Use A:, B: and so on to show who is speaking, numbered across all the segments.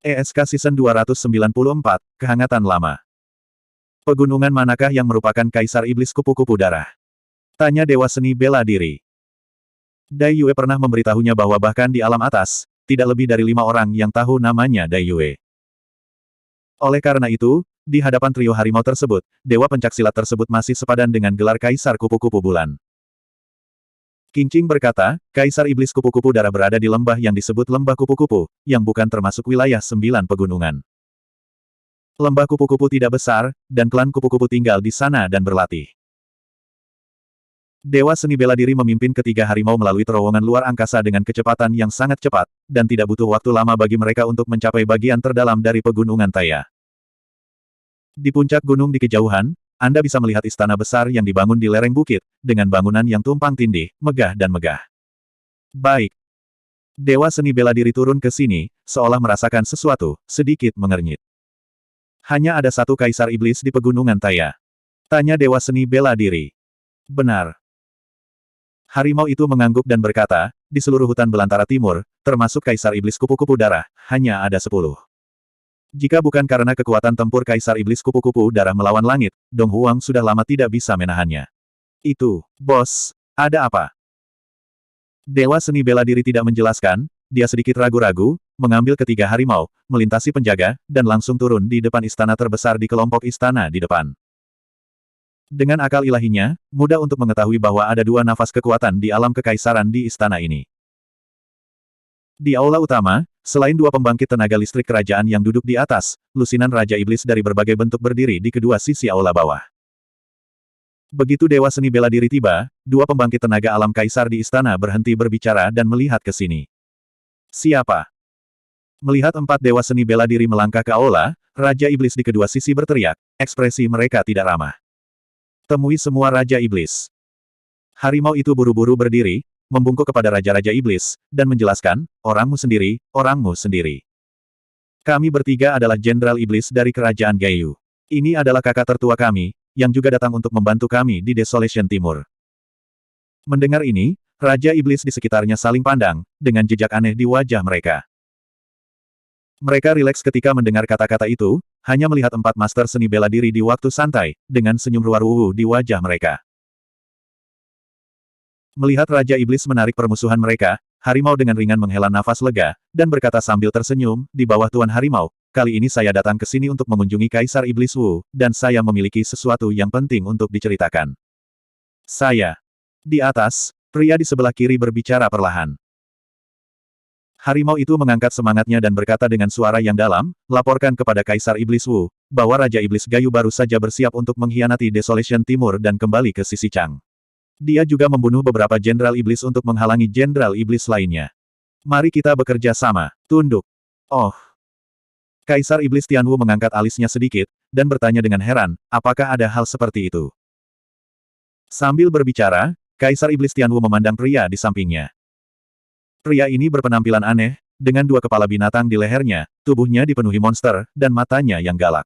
A: ESK Season 294, Kehangatan Lama. Pegunungan manakah yang merupakan Kaisar Iblis Kupu-Kupu Darah? Tanya Dewa Seni Bela Diri. Dai Yue pernah memberitahunya bahwa bahkan di alam atas, tidak lebih dari 5 orang yang tahu namanya Dai Yue. Oleh karena itu, di hadapan trio harimau tersebut, Dewa Pencaksilat tersebut masih sepadan dengan gelar Kaisar Kupu-Kupu Bulan. Qingqing berkata, Kaisar Iblis Kupu-Kupu Darah berada di lembah yang disebut Lembah Kupu-Kupu, yang bukan termasuk wilayah 9 pegunungan. Lembah kupu-kupu tidak besar, dan klan kupu-kupu tinggal di sana dan berlatih. Dewa Seni Bela Diri memimpin ketiga harimau melalui terowongan luar angkasa dengan kecepatan yang sangat cepat, dan tidak butuh waktu lama bagi mereka untuk mencapai bagian terdalam dari pegunungan Taya. Di puncak gunung di kejauhan, Anda bisa melihat istana besar yang dibangun di lereng bukit, dengan bangunan yang tumpang tindih, megah dan megah. Baik. Dewa Seni Bela Diri turun ke sini, seolah merasakan sesuatu, sedikit mengernyit. Hanya ada satu Kaisar Iblis di pegunungan Taya. Tanya Dewa Seni Bela Diri. Benar. Harimau itu mengangguk dan berkata, di seluruh hutan belantara timur, termasuk Kaisar Iblis Kupu-Kupu Darah, hanya ada 10. Jika bukan karena kekuatan tempur Kaisar Iblis Kupu-Kupu Darah melawan langit, Dong Huang sudah lama tidak bisa menahannya. Itu, bos, ada apa? Dewa Seni Bela Diri tidak menjelaskan, dia sedikit ragu-ragu, mengambil ketiga harimau, melintasi penjaga, dan langsung turun di depan istana terbesar di kelompok istana di depan. Dengan akal ilahinya, mudah untuk mengetahui bahwa ada 2 nafas kekuatan di alam kekaisaran di istana ini. Di aula utama, selain 2 pembangkit tenaga listrik kerajaan yang duduk di atas, lusinan Raja Iblis dari berbagai bentuk berdiri di kedua sisi aula bawah. Begitu Dewa Seni Bela Diri tiba, 2 pembangkit tenaga alam kaisar di istana berhenti berbicara dan melihat ke sini. Siapa? Melihat 4 Dewa Seni Bela Diri melangkah ke aula, Raja Iblis di kedua sisi berteriak, ekspresi mereka tidak ramah. Temui semua Raja Iblis. Harimau itu buru-buru berdiri, membungkuk kepada Raja-Raja Iblis, dan menjelaskan, orangmu sendiri, orangmu sendiri. Kami bertiga adalah Jenderal Iblis dari Kerajaan Gayu. Ini adalah kakak tertua kami, yang juga datang untuk membantu kami di Desolation Timur. Mendengar ini, Raja Iblis di sekitarnya saling pandang, dengan jejak aneh di wajah mereka. Mereka rileks ketika mendengar kata-kata itu, hanya melihat 4 master seni bela diri di waktu santai, dengan senyum ruwu-ruwu di wajah mereka. Melihat Raja Iblis menarik permusuhan mereka, harimau dengan ringan menghela nafas lega, dan berkata sambil tersenyum, di bawah Tuan Harimau, kali ini saya datang ke sini untuk mengunjungi Kaisar Iblis Wu, dan saya memiliki sesuatu yang penting untuk diceritakan. Saya. Di atas, pria di sebelah kiri berbicara perlahan. Harimau itu mengangkat semangatnya dan berkata dengan suara yang dalam, laporkan kepada Kaisar Iblis Wu, bahwa Raja Iblis Gayu baru saja bersiap untuk mengkhianati Desolation Timur dan kembali ke sisi Chang. Dia juga membunuh beberapa Jenderal Iblis untuk menghalangi Jenderal Iblis lainnya. Mari kita bekerja sama, tunduk. Oh. Kaisar Iblis Tianwu mengangkat alisnya sedikit, dan bertanya dengan heran, apakah ada hal seperti itu? Sambil berbicara, Kaisar Iblis Tianwu memandang pria di sampingnya. Pria ini berpenampilan aneh, dengan 2 kepala binatang di lehernya, tubuhnya dipenuhi monster, dan matanya yang galak.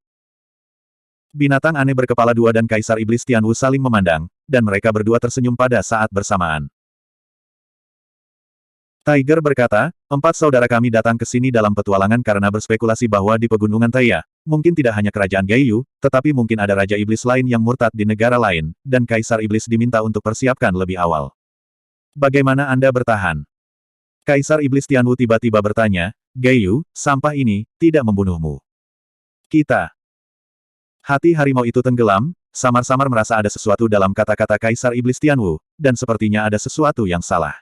A: Binatang aneh berkepala 2 dan Kaisar Iblis Tianwu saling memandang, dan mereka berdua tersenyum pada saat bersamaan. Tiger berkata, 4 saudara kami datang ke sini dalam petualangan karena berspekulasi bahwa di Pegunungan Taya, mungkin tidak hanya kerajaan Gayu, tetapi mungkin ada Raja Iblis lain yang murtad di negara lain, dan Kaisar Iblis diminta untuk persiapkan lebih awal. Bagaimana Anda bertahan? Kaisar Iblis Tianwu tiba-tiba bertanya, Gayu, sampah ini, tidak membunuhmu. Kita. Hati harimau itu tenggelam, samar-samar merasa ada sesuatu dalam kata-kata Kaisar Iblis Tianwu, dan sepertinya ada sesuatu yang salah.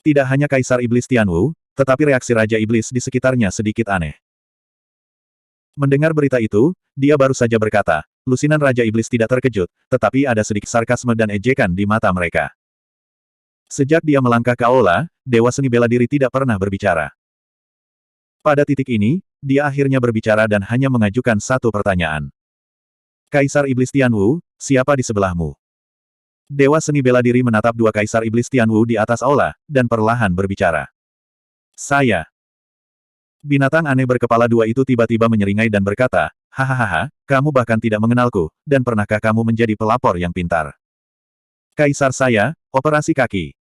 A: Tidak hanya Kaisar Iblis Tianwu, tetapi reaksi Raja Iblis di sekitarnya sedikit aneh. Mendengar berita itu, dia baru saja berkata, lusinan Raja Iblis tidak terkejut, tetapi ada sedikit sarkasme dan ejekan di mata mereka. Sejak dia melangkah ke aula, Dewa Seni Bela Diri tidak pernah berbicara. Pada titik ini, dia akhirnya berbicara dan hanya mengajukan satu pertanyaan. Kaisar Iblis Tianwu, siapa di sebelahmu? Dewa Seni Bela Diri menatap 2 Kaisar Iblis Tianwu di atas aula, dan perlahan berbicara. Saya. Binatang aneh berkepala 2 itu tiba-tiba menyeringai dan berkata, hahaha, kamu bahkan tidak mengenalku, dan pernahkah kamu menjadi pelapor yang pintar? Kaisar saya, operasi kaki.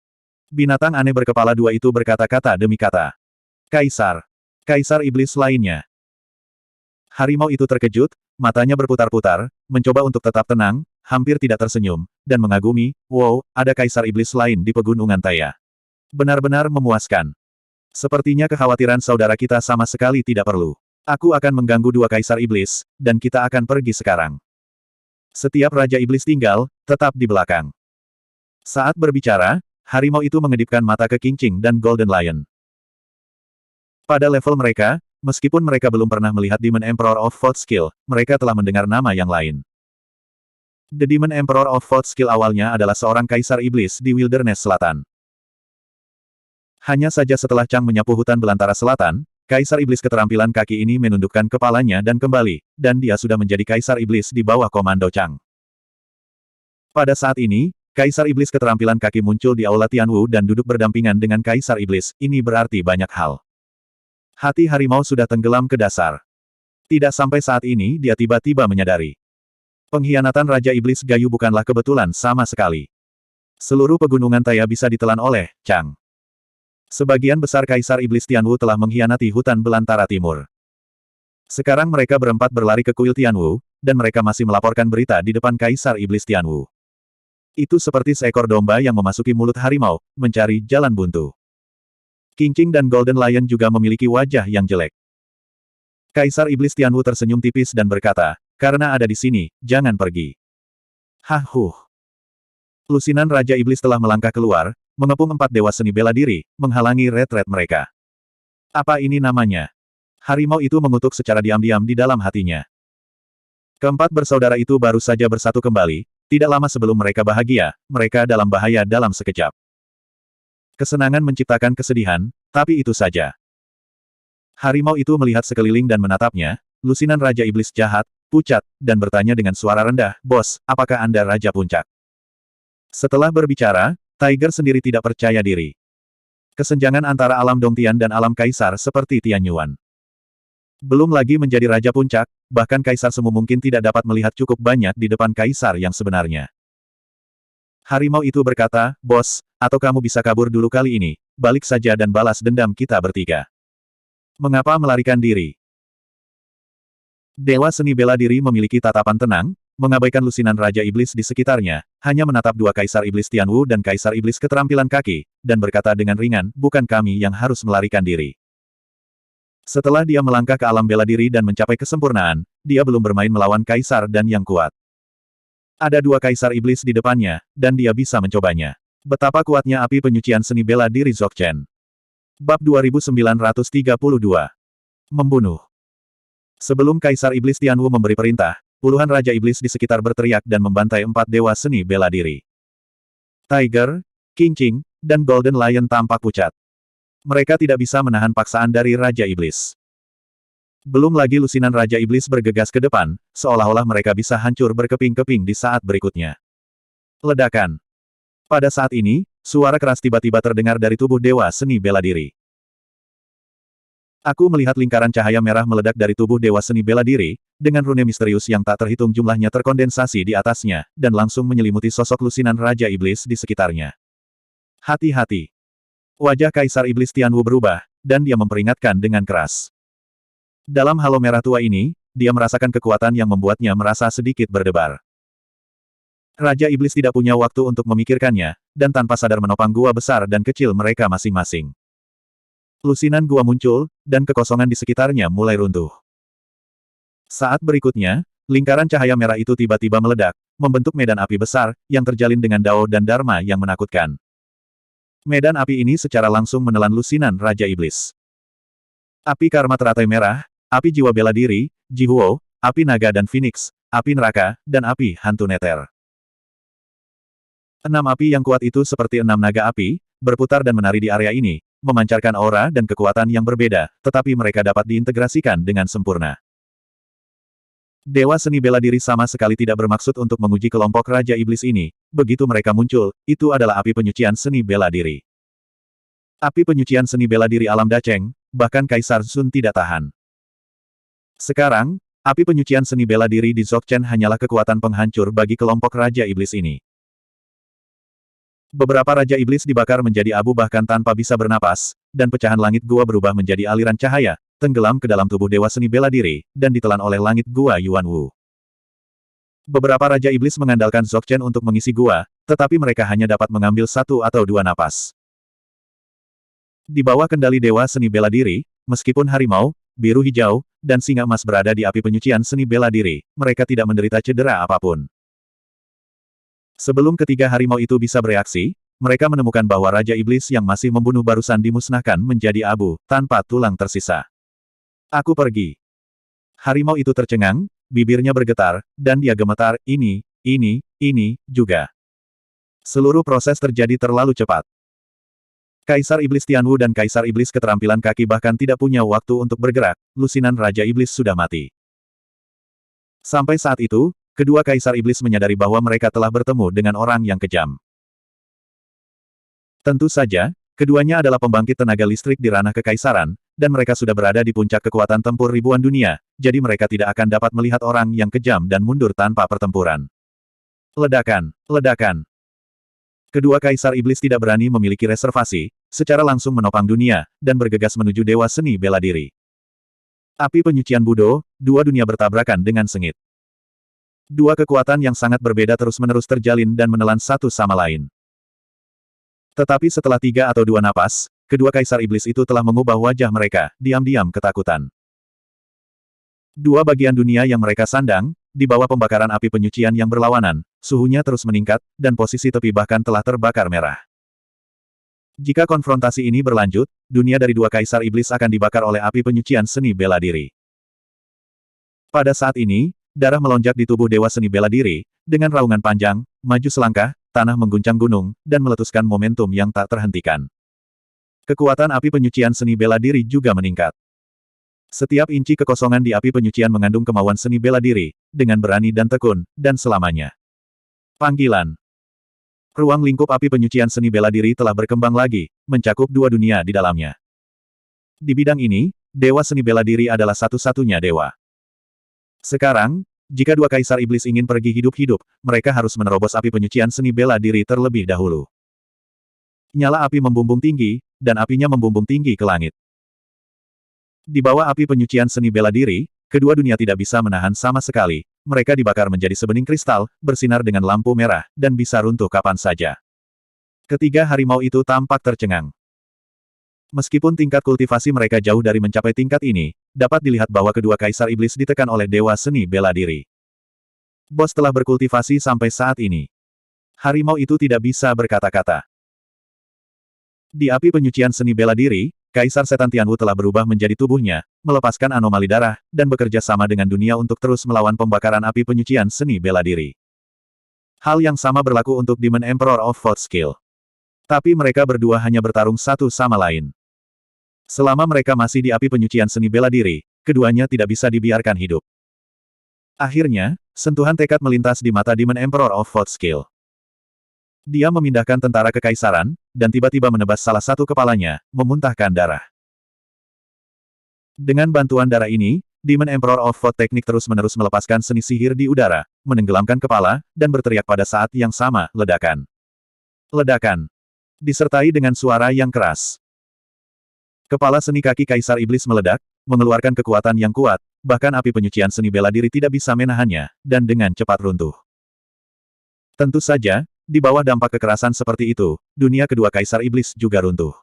A: Binatang aneh berkepala 2 itu berkata-kata demi kata. Kaisar. Kaisar Iblis lainnya. Harimau itu terkejut, matanya berputar-putar, mencoba untuk tetap tenang, hampir tidak tersenyum, dan mengagumi, wow, ada Kaisar Iblis lain di Pegunungan Taya. Benar-benar memuaskan. Sepertinya kekhawatiran saudara kita sama sekali tidak perlu. Aku akan mengganggu dua Kaisar Iblis, dan kita akan pergi sekarang. Setiap Raja Iblis tinggal, tetap di belakang. Saat berbicara, harimau itu mengedipkan mata ke Qingqing dan Golden Lion. Pada level mereka, meskipun mereka belum pernah melihat Demon Emperor of Fourth Skill, mereka telah mendengar nama yang lain. The Demon Emperor of Fourth Skill awalnya adalah seorang Kaisar Iblis di Wilderness Selatan. Hanya saja setelah Chang menyapu hutan belantara selatan, Kaisar Iblis keterampilan kaki ini menundukkan kepalanya dan kembali, dan dia sudah menjadi Kaisar Iblis di bawah komando Chang. Pada saat ini, Kaisar Iblis keterampilan kaki muncul di Aula Tianwu dan duduk berdampingan dengan Kaisar Iblis, ini berarti banyak hal. Hati harimau sudah tenggelam ke dasar. Tidak sampai saat ini dia tiba-tiba menyadari. Pengkhianatan Raja Iblis Gayu bukanlah kebetulan sama sekali. Seluruh Pegunungan Taya bisa ditelan oleh Chang. Sebagian besar Kaisar Iblis Tianwu telah mengkhianati hutan belantara timur. Sekarang mereka berempat berlari ke kuil Tianwu, dan mereka masih melaporkan berita di depan Kaisar Iblis Tianwu. Itu seperti seekor domba yang memasuki mulut harimau, mencari jalan buntu. Qingqing dan Golden Lion juga memiliki wajah yang jelek. Kaisar Iblis Tianwu tersenyum tipis dan berkata, karena ada di sini, jangan pergi. Hahuh. Lusinan Raja Iblis telah melangkah keluar, mengepung 4 dewa seni bela diri, menghalangi retret mereka. Apa ini namanya? Harimau itu mengutuk secara diam-diam di dalam hatinya. Keempat bersaudara itu baru saja bersatu kembali, tidak lama sebelum mereka bahagia, mereka dalam bahaya dalam sekejap. Kesenangan menciptakan kesedihan, tapi itu saja. Harimau itu melihat sekeliling dan menatapnya, lusinan Raja Iblis jahat, pucat, dan bertanya dengan suara rendah, Bos, apakah Anda Raja Puncak? Setelah berbicara, Tiger sendiri tidak percaya diri. Kesenjangan antara alam Dongtian dan alam Kaisar seperti Tianyuan. Belum lagi menjadi Raja Puncak, bahkan Kaisar Semu mungkin tidak dapat melihat cukup banyak di depan Kaisar yang sebenarnya. Harimau itu berkata, Bos, atau kamu bisa kabur dulu kali ini, balik saja dan balas dendam kita bertiga. Mengapa melarikan diri? Dewa seni bela diri memiliki tatapan tenang, mengabaikan lusinan Raja Iblis di sekitarnya, hanya menatap dua Kaisar Iblis Tianwu dan Kaisar Iblis keterampilan kaki, dan berkata dengan ringan, bukan kami yang harus melarikan diri. Setelah dia melangkah ke alam bela diri dan mencapai kesempurnaan, dia belum bermain melawan Kaisar dan yang kuat. Ada dua Kaisar Iblis di depannya, dan dia bisa mencobanya. Betapa kuatnya api penyucian seni bela diri Dzogchen. Bab 2932. Membunuh. Sebelum Kaisar Iblis Tianwu memberi perintah, puluhan Raja Iblis di sekitar berteriak dan membantai 4 dewa seni bela diri. Tiger, Qingqing, dan Golden Lion tampak pucat. Mereka tidak bisa menahan paksaan dari Raja Iblis. Belum lagi lusinan Raja Iblis bergegas ke depan, seolah-olah mereka bisa hancur berkeping-keping di saat berikutnya. Ledakan. Pada saat ini, suara keras tiba-tiba terdengar dari tubuh dewa seni bela diri. Aku melihat lingkaran cahaya merah meledak dari tubuh dewa seni bela diri, dengan rune misterius yang tak terhitung jumlahnya terkondensasi di atasnya, dan langsung menyelimuti sosok lusinan Raja Iblis di sekitarnya. Hati-hati. Wajah Kaisar Iblis Tianwu berubah, dan dia memperingatkan dengan keras. Dalam halo merah tua ini, dia merasakan kekuatan yang membuatnya merasa sedikit berdebar. Raja Iblis tidak punya waktu untuk memikirkannya, dan tanpa sadar menopang gua besar dan kecil mereka masing-masing. Lusinan gua muncul, dan kekosongan di sekitarnya mulai runtuh. Saat berikutnya, lingkaran cahaya merah itu tiba-tiba meledak, membentuk medan api besar, yang terjalin dengan dao dan dharma yang menakutkan. Medan api ini secara langsung menelan lusinan Raja Iblis. Api karma teratai merah, api jiwa bela diri, Jihuo, api naga dan Phoenix, api neraka, dan api hantu neter. 6 api yang kuat itu seperti 6 naga api, berputar dan menari di area ini, memancarkan aura dan kekuatan yang berbeda, tetapi mereka dapat diintegrasikan dengan sempurna. Dewa seni bela diri sama sekali tidak bermaksud untuk menguji kelompok Raja Iblis ini, begitu mereka muncul, itu adalah api penyucian seni bela diri. Api penyucian seni bela diri alam Dacheng, bahkan Kaisar Sun tidak tahan. Sekarang, api penyucian seni bela diri di Dzogchen hanyalah kekuatan penghancur bagi kelompok Raja Iblis ini. Beberapa Raja Iblis dibakar menjadi abu bahkan tanpa bisa bernapas, dan pecahan langit gua berubah menjadi aliran cahaya, tenggelam ke dalam tubuh Dewa Seni Bela Diri, dan ditelan oleh langit gua Yuanwu. Beberapa Raja Iblis mengandalkan Dzogchen untuk mengisi gua, tetapi mereka hanya dapat mengambil satu atau dua napas. Di bawah kendali Dewa Seni Bela Diri, meskipun harimau, biru hijau, dan singa emas berada di api penyucian seni bela diri, mereka tidak menderita cedera apapun. Sebelum ketiga harimau itu bisa bereaksi, mereka menemukan bahwa Raja Iblis yang masih membunuh barusan dimusnahkan menjadi abu, tanpa tulang tersisa. Aku pergi. Harimau itu tercengang, bibirnya bergetar, dan dia gemetar, ini juga. Seluruh proses terjadi terlalu cepat. Kaisar Iblis Tianwu dan Kaisar Iblis Keterampilan Kaki bahkan tidak punya waktu untuk bergerak, lusinan Raja Iblis sudah mati. Sampai saat itu, kedua Kaisar Iblis menyadari bahwa mereka telah bertemu dengan orang yang kejam. Tentu saja, keduanya adalah pembangkit tenaga listrik di ranah kekaisaran, dan mereka sudah berada di puncak kekuatan tempur ribuan dunia, jadi mereka tidak akan dapat melihat orang yang kejam dan mundur tanpa pertempuran. Ledakan, ledakan. Kedua Kaisar Iblis tidak berani memiliki reservasi, secara langsung menopang dunia, dan bergegas menuju Dewa Seni Bela Diri. Api penyucian Budo, dua dunia bertabrakan dengan sengit. Dua kekuatan yang sangat berbeda terus-menerus terjalin dan menelan satu sama lain. Tetapi setelah tiga atau dua napas, kedua Kaisar Iblis itu telah mengubah wajah mereka, diam-diam ketakutan. Dua bagian dunia yang mereka sandang, di bawah pembakaran api penyucian yang berlawanan, suhunya terus meningkat, dan posisi tepi bahkan telah terbakar merah. Jika konfrontasi ini berlanjut, dunia dari dua Kaisar Iblis akan dibakar oleh api penyucian seni bela diri. Pada saat ini, darah melonjak di tubuh Dewa Seni Bela Diri, dengan raungan panjang, maju selangkah, tanah mengguncang gunung, dan meletuskan momentum yang tak terhentikan. Kekuatan api penyucian seni bela diri juga meningkat. Setiap inci kekosongan di api penyucian mengandung kemauan seni bela diri, dengan berani dan tekun, dan selamanya. Panggilan. Ruang lingkup api penyucian seni bela diri telah berkembang lagi, mencakup dua dunia di dalamnya. Di bidang ini, Dewa Seni Bela Diri adalah satu-satunya dewa. Sekarang, jika dua Kaisar Iblis ingin pergi hidup-hidup, mereka harus menerobos api penyucian seni bela diri terlebih dahulu. Nyala api membumbung tinggi, dan apinya membumbung tinggi ke langit. Di bawah api penyucian seni bela diri, kedua dunia tidak bisa menahan sama sekali, mereka dibakar menjadi sebening kristal, bersinar dengan lampu merah, dan bisa runtuh kapan saja. Ketiga harimau itu tampak tercengang. Meskipun tingkat kultivasi mereka jauh dari mencapai tingkat ini, dapat dilihat bahwa kedua Kaisar Iblis ditekan oleh Dewa Seni Bela Diri. Bos telah berkultivasi sampai saat ini. Harimau itu tidak bisa berkata-kata. Di api penyucian seni bela diri, Kaisar Setan Tianwu telah berubah menjadi tubuhnya, melepaskan anomali darah, dan bekerja sama dengan dunia untuk terus melawan pembakaran api penyucian seni bela diri. Hal yang sama berlaku untuk Demon Emperor of Fourth Skill. Tapi mereka berdua hanya bertarung satu sama lain. Selama mereka masih di api penyucian seni bela diri, keduanya tidak bisa dibiarkan hidup. Akhirnya, sentuhan tekad melintas di mata Demon Emperor of Fourth Skill. Dia memindahkan tentara kekaisaran, dan tiba-tiba menebas salah satu kepalanya, memuntahkan darah. Dengan bantuan darah ini, Demon Emperor of Fourth Teknik terus-menerus melepaskan seni sihir di udara, menenggelamkan kepala, dan berteriak pada saat yang sama, ledakan. Ledakan. Disertai dengan suara yang keras. Kepala seni kaki Kaisar Iblis meledak, mengeluarkan kekuatan yang kuat, bahkan api penyucian seni bela diri tidak bisa menahannya, dan dengan cepat runtuh. Tentu saja, di bawah dampak kekerasan seperti itu, dunia kedua Kaisar Iblis juga runtuh.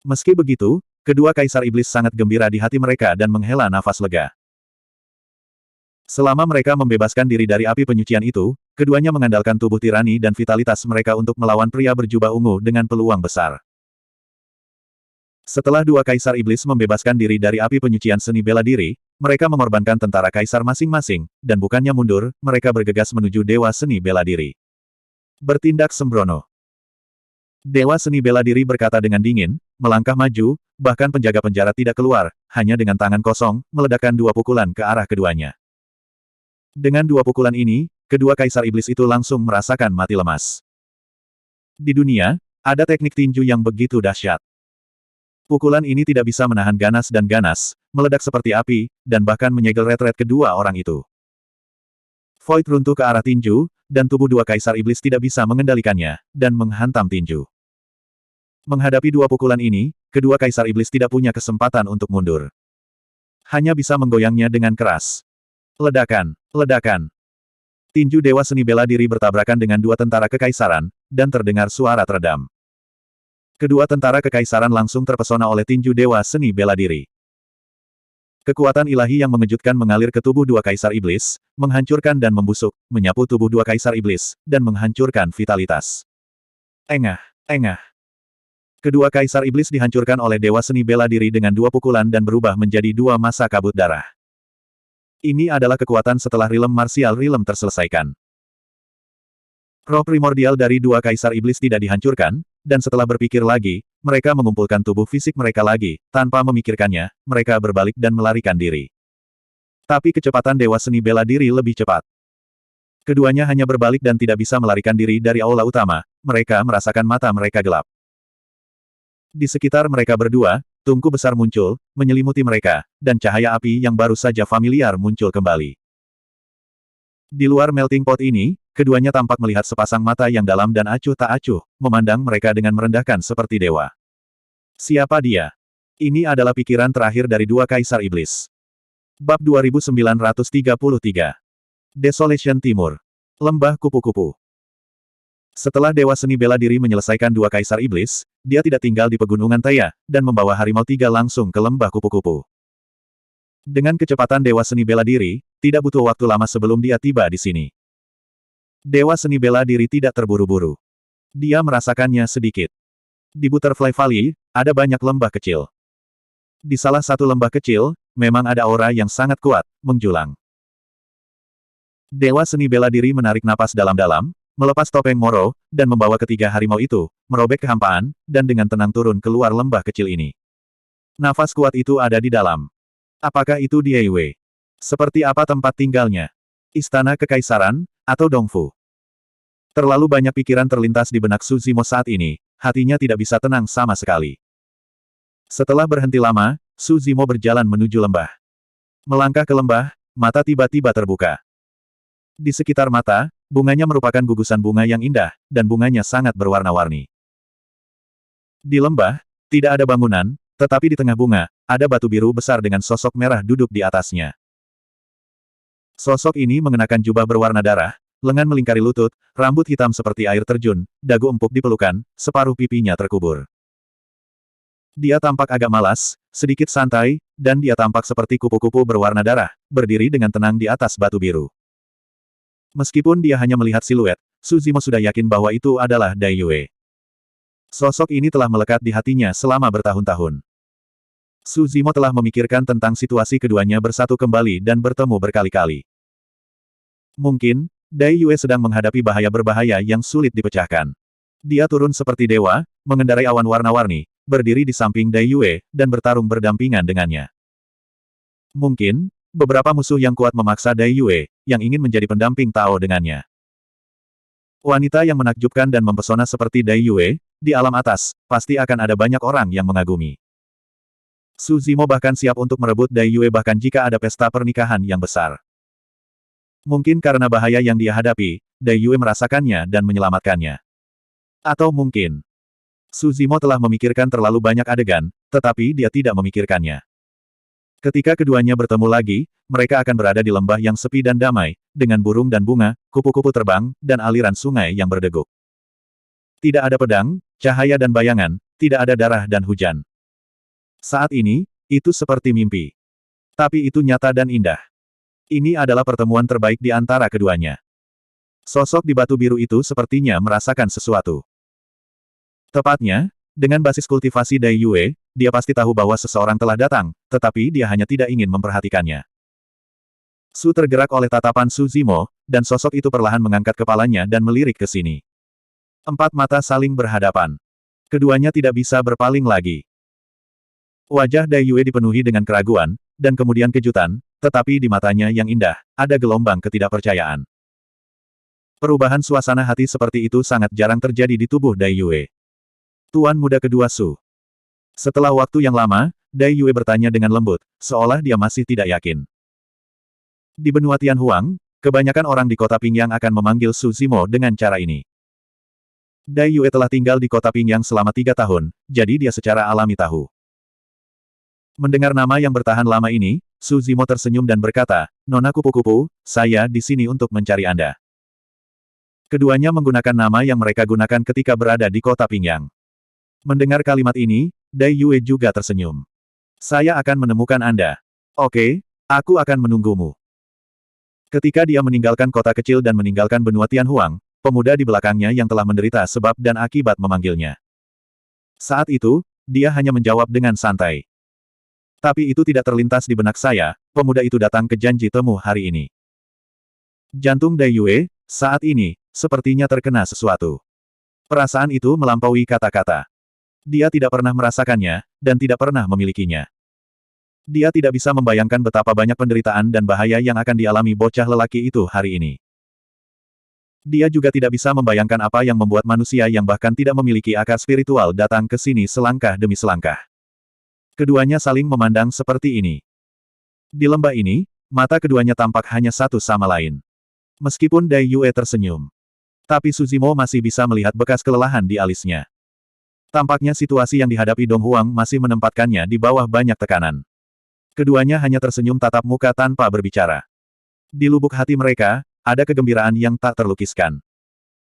A: Meski begitu, kedua Kaisar Iblis sangat gembira di hati mereka dan menghela nafas lega. Selama mereka membebaskan diri dari api penyucian itu, keduanya mengandalkan tubuh tirani dan vitalitas mereka untuk melawan pria berjubah ungu dengan peluang besar. Setelah dua Kaisar Iblis membebaskan diri dari api penyucian seni bela diri, mereka mengorbankan tentara Kaisar masing-masing, dan bukannya mundur, mereka bergegas menuju Dewa Seni Bela Diri. Bertindak sembrono. Dewa Seni Bela Diri berkata dengan dingin, melangkah maju, bahkan penjaga penjara tidak keluar, hanya dengan tangan kosong, meledakkan dua pukulan ke arah keduanya. Dengan dua pukulan ini, kedua Kaisar Iblis itu langsung merasakan mati lemas. Di dunia, ada teknik tinju yang begitu dahsyat. Pukulan ini tidak bisa menahan ganas dan ganas, meledak seperti api, dan bahkan menyegel retret kedua orang itu. Void runtuh ke arah tinju, dan tubuh dua Kaisar Iblis tidak bisa mengendalikannya, dan menghantam tinju. Menghadapi dua pukulan ini, kedua kaisar iblis tidak punya kesempatan untuk mundur. Hanya bisa menggoyangnya dengan keras. Ledakan, ledakan. Tinju Dewa Seni Bela Diri bertabrakan dengan dua tentara kekaisaran, dan terdengar suara teredam. Kedua tentara kekaisaran langsung terpesona oleh tinju Dewa Seni Bela Diri. Kekuatan ilahi yang mengejutkan mengalir ke tubuh dua kaisar iblis, menghancurkan dan membusuk, menyapu tubuh dua kaisar iblis, dan menghancurkan vitalitas. Engah, engah. Kedua kaisar iblis dihancurkan oleh Dewa Seni Bela Diri dengan dua pukulan dan berubah menjadi dua massa kabut darah. Ini adalah kekuatan setelah rilem martial rilem terselesaikan. Roh primordial dari dua kaisar iblis tidak dihancurkan, dan setelah berpikir lagi, mereka mengumpulkan tubuh fisik mereka lagi, tanpa memikirkannya, mereka berbalik dan melarikan diri. Tapi kecepatan Dewa Seni Bela Diri lebih cepat. Keduanya hanya berbalik dan tidak bisa melarikan diri dari aula utama, mereka merasakan mata mereka gelap. Di sekitar mereka berdua, tungku besar muncul, menyelimuti mereka, dan cahaya api yang baru saja familiar muncul kembali. Di luar melting pot ini, keduanya tampak melihat sepasang mata yang dalam dan acuh tak acuh, memandang mereka dengan merendahkan seperti dewa. Siapa dia? Ini adalah pikiran terakhir dari dua kaisar iblis. Bab 2933. Desolation Timur. Lembah Kupu-Kupu. Setelah Dewa Seni Bela Diri menyelesaikan dua kaisar iblis, dia tidak tinggal di pegunungan Taya, dan membawa harimau tiga langsung ke lembah kupu-kupu. Dengan kecepatan Dewa Seni Bela Diri, tidak butuh waktu lama sebelum dia tiba di sini. Dewa Seni Bela Diri tidak terburu-buru. Dia merasakannya sedikit. Di Butterfly Valley, ada banyak lembah kecil. Di salah satu lembah kecil, memang ada aura yang sangat kuat, menjulang. Dewa Seni Bela Diri menarik napas dalam-dalam, melepas topeng Moro, dan membawa ketiga harimau itu, merobek kehampaan, dan dengan tenang turun keluar lembah kecil ini. Nafas kuat itu ada di dalam. Apakah itu Dieiwei? Seperti apa tempat tinggalnya? Istana Kekaisaran, atau Dongfu? Terlalu banyak pikiran terlintas di benak Su Zimo saat ini, hatinya tidak bisa tenang sama sekali. Setelah berhenti lama, Su Zimo berjalan menuju lembah. Melangkah ke lembah, mata tiba-tiba terbuka. Di sekitar mata, bunganya merupakan gugusan bunga yang indah, dan bunganya sangat berwarna-warni. Di lembah, tidak ada bangunan, tetapi di tengah bunga, ada batu biru besar dengan sosok merah duduk di atasnya. Sosok ini mengenakan jubah berwarna darah, lengan melingkari lutut, rambut hitam seperti air terjun, dagu empuk di pelukan, separuh pipinya terkubur. Dia tampak agak malas, sedikit santai, dan dia tampak seperti kupu-kupu berwarna darah, berdiri dengan tenang di atas batu biru. Meskipun dia hanya melihat siluet, Su Zimo sudah yakin bahwa itu adalah Dai Yue. Sosok ini telah melekat di hatinya selama bertahun-tahun. Su Zimo telah memikirkan tentang situasi keduanya bersatu kembali dan bertemu berkali-kali. Mungkin, Dai Yue sedang menghadapi bahaya berbahaya yang sulit dipecahkan. Dia turun seperti dewa, mengendarai awan warna-warni, berdiri di samping Dai Yue, dan bertarung berdampingan dengannya. Mungkin, beberapa musuh yang kuat memaksa Dai Yue, yang ingin menjadi pendamping Tao dengannya. Wanita yang menakjubkan dan mempesona seperti Dai Yue, di alam atas, pasti akan ada banyak orang yang mengagumi. Su Zimo bahkan siap untuk merebut Dai Yue bahkan jika ada pesta pernikahan yang besar. Mungkin karena bahaya yang dia hadapi, Dai Yue merasakannya dan menyelamatkannya. Atau mungkin, Su Zimo telah memikirkan terlalu banyak adegan, tetapi dia tidak memikirkannya. Ketika keduanya bertemu lagi, mereka akan berada di lembah yang sepi dan damai, dengan burung dan bunga, kupu-kupu terbang, dan aliran sungai yang berdeguk. Tidak ada pedang, cahaya dan bayangan, tidak ada darah dan hujan. Saat ini, itu seperti mimpi. Tapi itu nyata dan indah. Ini adalah pertemuan terbaik di antara keduanya. Sosok di batu biru itu sepertinya merasakan sesuatu. Tepatnya, dengan basis kultivasi Dai Yue, dia pasti tahu bahwa seseorang telah datang, tetapi dia hanya tidak ingin memperhatikannya. Su tergerak oleh tatapan Su Zimo, dan sosok itu perlahan mengangkat kepalanya dan melirik ke sini. Empat mata saling berhadapan. Keduanya tidak bisa berpaling lagi. Wajah Dai Yue dipenuhi dengan keraguan, dan kemudian kejutan, tetapi di matanya yang indah, ada gelombang ketidakpercayaan. Perubahan suasana hati seperti itu sangat jarang terjadi di tubuh Dai Yue. Tuan muda kedua Su. Setelah waktu yang lama, Dai Yue bertanya dengan lembut, seolah dia masih tidak yakin. Di benua Tianhuang, kebanyakan orang di kota Pingyang akan memanggil Su Zimo dengan cara ini. Dai Yue telah tinggal di kota Pingyang selama 3 tahun, jadi dia secara alami tahu. Mendengar nama yang bertahan lama ini, Su Zimo tersenyum dan berkata, "Nona kupu-kupu, saya di sini untuk mencari Anda." Keduanya menggunakan nama yang mereka gunakan ketika berada di kota Pingyang. Mendengar kalimat ini, Dai Yue juga tersenyum. "Saya akan menemukan Anda. Oke, aku akan menunggumu." Ketika dia meninggalkan kota kecil dan meninggalkan benua Tianhuang, pemuda di belakangnya yang telah menderita sebab dan akibat memanggilnya. Saat itu, dia hanya menjawab dengan santai. Tapi itu tidak terlintas di benak saya, pemuda itu datang ke janji temu hari ini. Jantung Dai Yue, saat ini, sepertinya terkena sesuatu. Perasaan itu melampaui kata-kata. Dia tidak pernah merasakannya, dan tidak pernah memilikinya. Dia tidak bisa membayangkan betapa banyak penderitaan dan bahaya yang akan dialami bocah lelaki itu hari ini. Dia juga tidak bisa membayangkan apa yang membuat manusia yang bahkan tidak memiliki akar spiritual datang ke sini selangkah demi selangkah. Keduanya saling memandang seperti ini. Di lembah ini, mata keduanya tampak hanya satu sama lain. Meskipun Dai Yue tersenyum. Tapi Su Zimo masih bisa melihat bekas kelelahan di alisnya. Tampaknya situasi yang dihadapi Dong Huang masih menempatkannya di bawah banyak tekanan. Keduanya hanya tersenyum tatap muka tanpa berbicara. Di lubuk hati mereka, ada kegembiraan yang tak terlukiskan.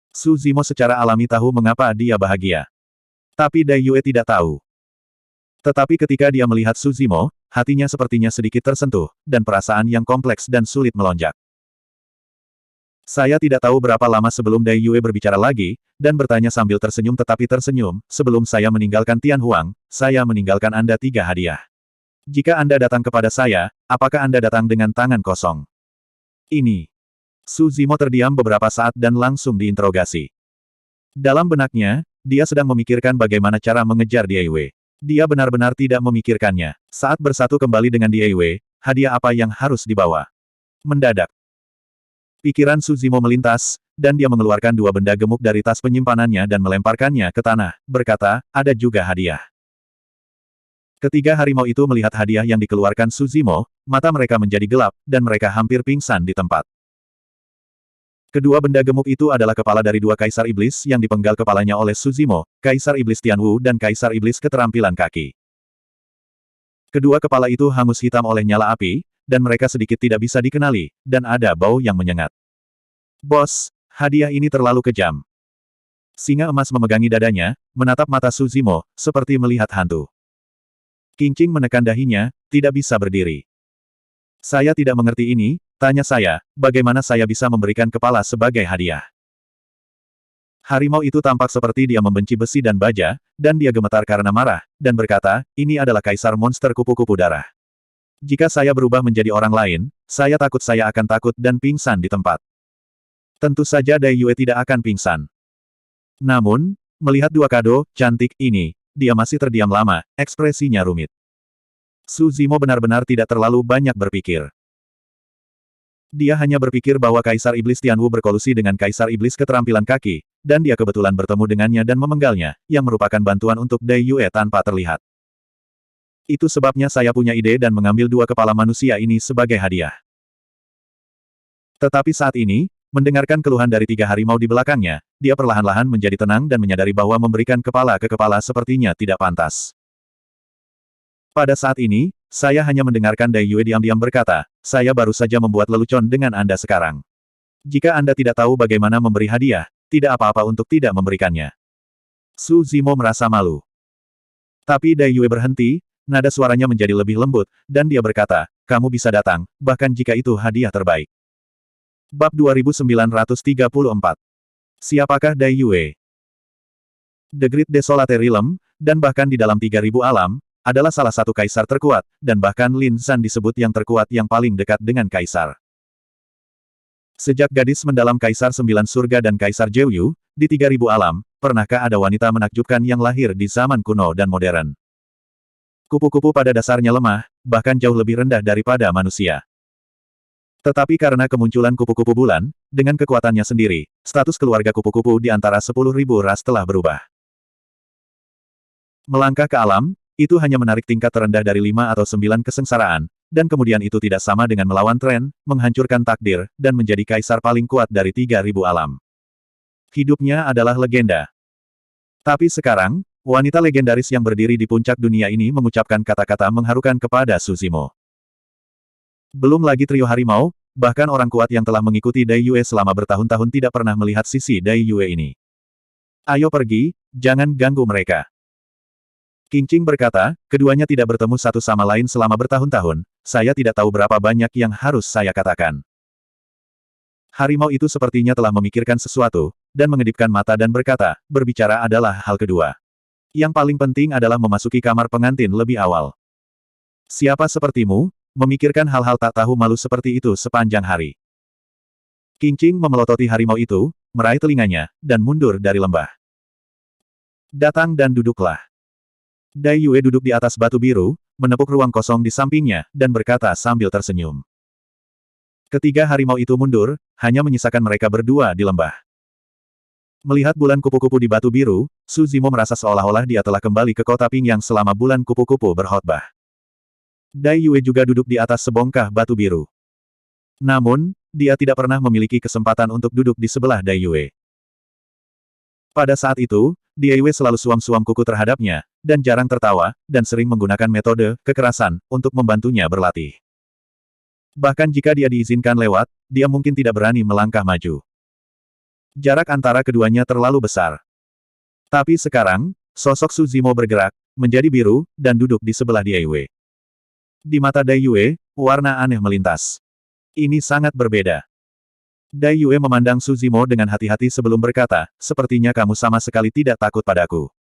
A: Su Zimo secara alami tahu mengapa dia bahagia. Tapi Dai Yue tidak tahu. Tetapi ketika dia melihat Su Zimo, hatinya sepertinya sedikit tersentuh, dan perasaan yang kompleks dan sulit melonjak. Saya tidak tahu berapa lama sebelum Dai Yue berbicara lagi, dan bertanya sambil tersenyum tetapi tersenyum, sebelum saya meninggalkan Tianhuang, saya meninggalkan Anda 3 hadiah. Jika Anda datang kepada saya, apakah Anda datang dengan tangan kosong? Ini. Su Zimo terdiam beberapa saat dan langsung diinterogasi. Dalam benaknya, dia sedang memikirkan bagaimana cara mengejar Dai Yue. Dia benar-benar tidak memikirkannya. Saat bersatu kembali dengan Dai Yue, hadiah apa yang harus dibawa? Mendadak. Pikiran Su Zimo melintas, dan dia mengeluarkan 2 benda gemuk dari tas penyimpanannya dan melemparkannya ke tanah, berkata, "Ada juga hadiah." Ketiga harimau itu melihat hadiah yang dikeluarkan Su Zimo, mata mereka menjadi gelap, dan mereka hampir pingsan di tempat. Kedua benda gemuk itu adalah kepala dari 2 kaisar iblis yang dipenggal kepalanya oleh Su Zimo, Kaisar Iblis Tianwu dan Kaisar Iblis Keterampilan Kaki. Kedua kepala itu hangus hitam oleh nyala api, dan mereka sedikit tidak bisa dikenali, dan ada bau yang menyengat. "Bos, hadiah ini terlalu kejam." Singa emas memegangi dadanya, menatap mata Su Zimo, seperti melihat hantu. Qingqing menekan dahinya, tidak bisa berdiri. "Saya tidak mengerti ini," tanya saya, "bagaimana saya bisa memberikan kepala sebagai hadiah?" Harimau itu tampak seperti dia membenci besi dan baja, dan dia gemetar karena marah, dan berkata, "Ini adalah kaisar monster kupu-kupu darah. Jika saya berubah menjadi orang lain, saya takut saya akan takut dan pingsan di tempat." Tentu saja Dai Yue tidak akan pingsan. Namun, melihat 2 kado cantik ini, dia masih terdiam lama, ekspresinya rumit. Su Zimo benar-benar tidak terlalu banyak berpikir. Dia hanya berpikir bahwa Kaisar Iblis Tianwu berkolusi dengan Kaisar Iblis Keterampilan Kaki, dan dia kebetulan bertemu dengannya dan memenggalnya, yang merupakan bantuan untuk Dai Yue tanpa terlihat. Itu sebabnya saya punya ide dan mengambil 2 kepala manusia ini sebagai hadiah. Tetapi saat ini, mendengarkan keluhan dari 3 harimau di belakangnya, dia perlahan-lahan menjadi tenang dan menyadari bahwa memberikan kepala ke kepala sepertinya tidak pantas. Pada saat ini, saya hanya mendengarkan Dai Yue diam-diam berkata, "Saya baru saja membuat lelucon dengan Anda sekarang. Jika Anda tidak tahu bagaimana memberi hadiah, tidak apa-apa untuk tidak memberikannya." Su Zimo merasa malu. Tapi Dai Yue berhenti, nada suaranya menjadi lebih lembut, dan dia berkata, "Kamu bisa datang, bahkan jika itu hadiah terbaik." Bab 2934. Siapakah Dai Yue? The Great Desolate Realm, dan bahkan di dalam 3000 alam, adalah salah satu kaisar terkuat, dan bahkan Lin Zhan disebut yang terkuat yang paling dekat dengan kaisar. Sejak gadis mendalam Kaisar 9 Surga dan Kaisar Jeoyu, di 3000 alam, pernahkah ada wanita menakjubkan yang lahir di zaman kuno dan modern? Kupu-kupu pada dasarnya lemah, bahkan jauh lebih rendah daripada manusia. Tetapi karena kemunculan kupu-kupu bulan, dengan kekuatannya sendiri, status keluarga kupu-kupu di antara 10.000 ras telah berubah. Melangkah ke alam, itu hanya menarik tingkat terendah dari 5 atau 9 kesengsaraan, dan kemudian itu tidak sama dengan melawan tren, menghancurkan takdir, dan menjadi kaisar paling kuat dari 3000 alam. Hidupnya adalah legenda. Tapi sekarang, wanita legendaris yang berdiri di puncak dunia ini mengucapkan kata-kata mengharukan kepada Su Zimo. Belum lagi trio harimau, bahkan orang kuat yang telah mengikuti Dai Yue selama bertahun-tahun tidak pernah melihat sisi Dai Yue ini. Ayo pergi, jangan ganggu mereka. Qingqing berkata, keduanya tidak bertemu satu sama lain selama bertahun-tahun, saya tidak tahu berapa banyak yang harus saya katakan. Harimau itu sepertinya telah memikirkan sesuatu, dan mengedipkan mata dan berkata, berbicara adalah hal kedua. Yang paling penting adalah memasuki kamar pengantin lebih awal. Siapa sepertimu, memikirkan hal-hal tak tahu malu seperti itu sepanjang hari. Qingqing memelototi harimau itu, meraih telinganya, dan mundur dari lembah. Datang dan duduklah. Dai Yue duduk di atas batu biru, menepuk ruang kosong di sampingnya, dan berkata sambil tersenyum. Ketiga harimau itu mundur, hanya menyisakan mereka berdua di lembah. Melihat bulan kupu-kupu di batu biru, Su Zimo merasa seolah-olah dia telah kembali ke kota Ping Yang selama bulan kupu-kupu berkhotbah. Dai Yue juga duduk di atas sebongkah batu biru. Namun, dia tidak pernah memiliki kesempatan untuk duduk di sebelah Dai Yue. Pada saat itu, Dai Yue selalu suam-suam kuku terhadapnya, dan jarang tertawa, dan sering menggunakan metode kekerasan untuk membantunya berlatih. Bahkan jika dia diizinkan lewat, dia mungkin tidak berani melangkah maju. Jarak antara keduanya terlalu besar. Tapi sekarang, sosok Su Zimo bergerak, menjadi biru, dan duduk di sebelah Dai Yue. Di mata Dai Yue, warna aneh melintas. Ini sangat berbeda. Dai Yue memandang Su Zimo dengan hati-hati sebelum berkata, sepertinya kamu sama sekali tidak takut padaku.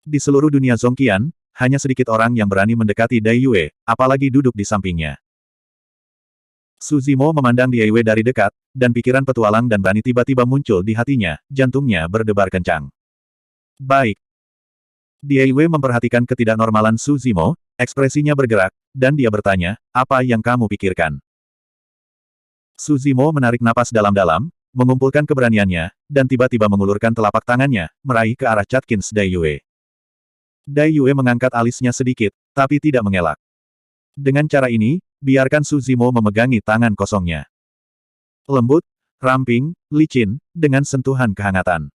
A: Di seluruh dunia Zongqian, hanya sedikit orang yang berani mendekati Dai Yue, apalagi duduk di sampingnya. Su Zimo memandang Dai Yue dari dekat, dan pikiran petualang dan berani tiba-tiba muncul di hatinya, jantungnya berdebar kencang. Baik. Dai Yue memperhatikan ketidaknormalan Su Zimo, ekspresinya bergerak, dan dia bertanya, apa yang kamu pikirkan? Su Zimo menarik napas dalam-dalam, mengumpulkan keberaniannya, dan tiba-tiba mengulurkan telapak tangannya, meraih ke arah Catkins Dai Yue. Dai Yue mengangkat alisnya sedikit, tapi tidak mengelak. Dengan cara ini, biarkan Su Zimo memegangi tangan kosongnya. Lembut, ramping, licin, dengan sentuhan kehangatan.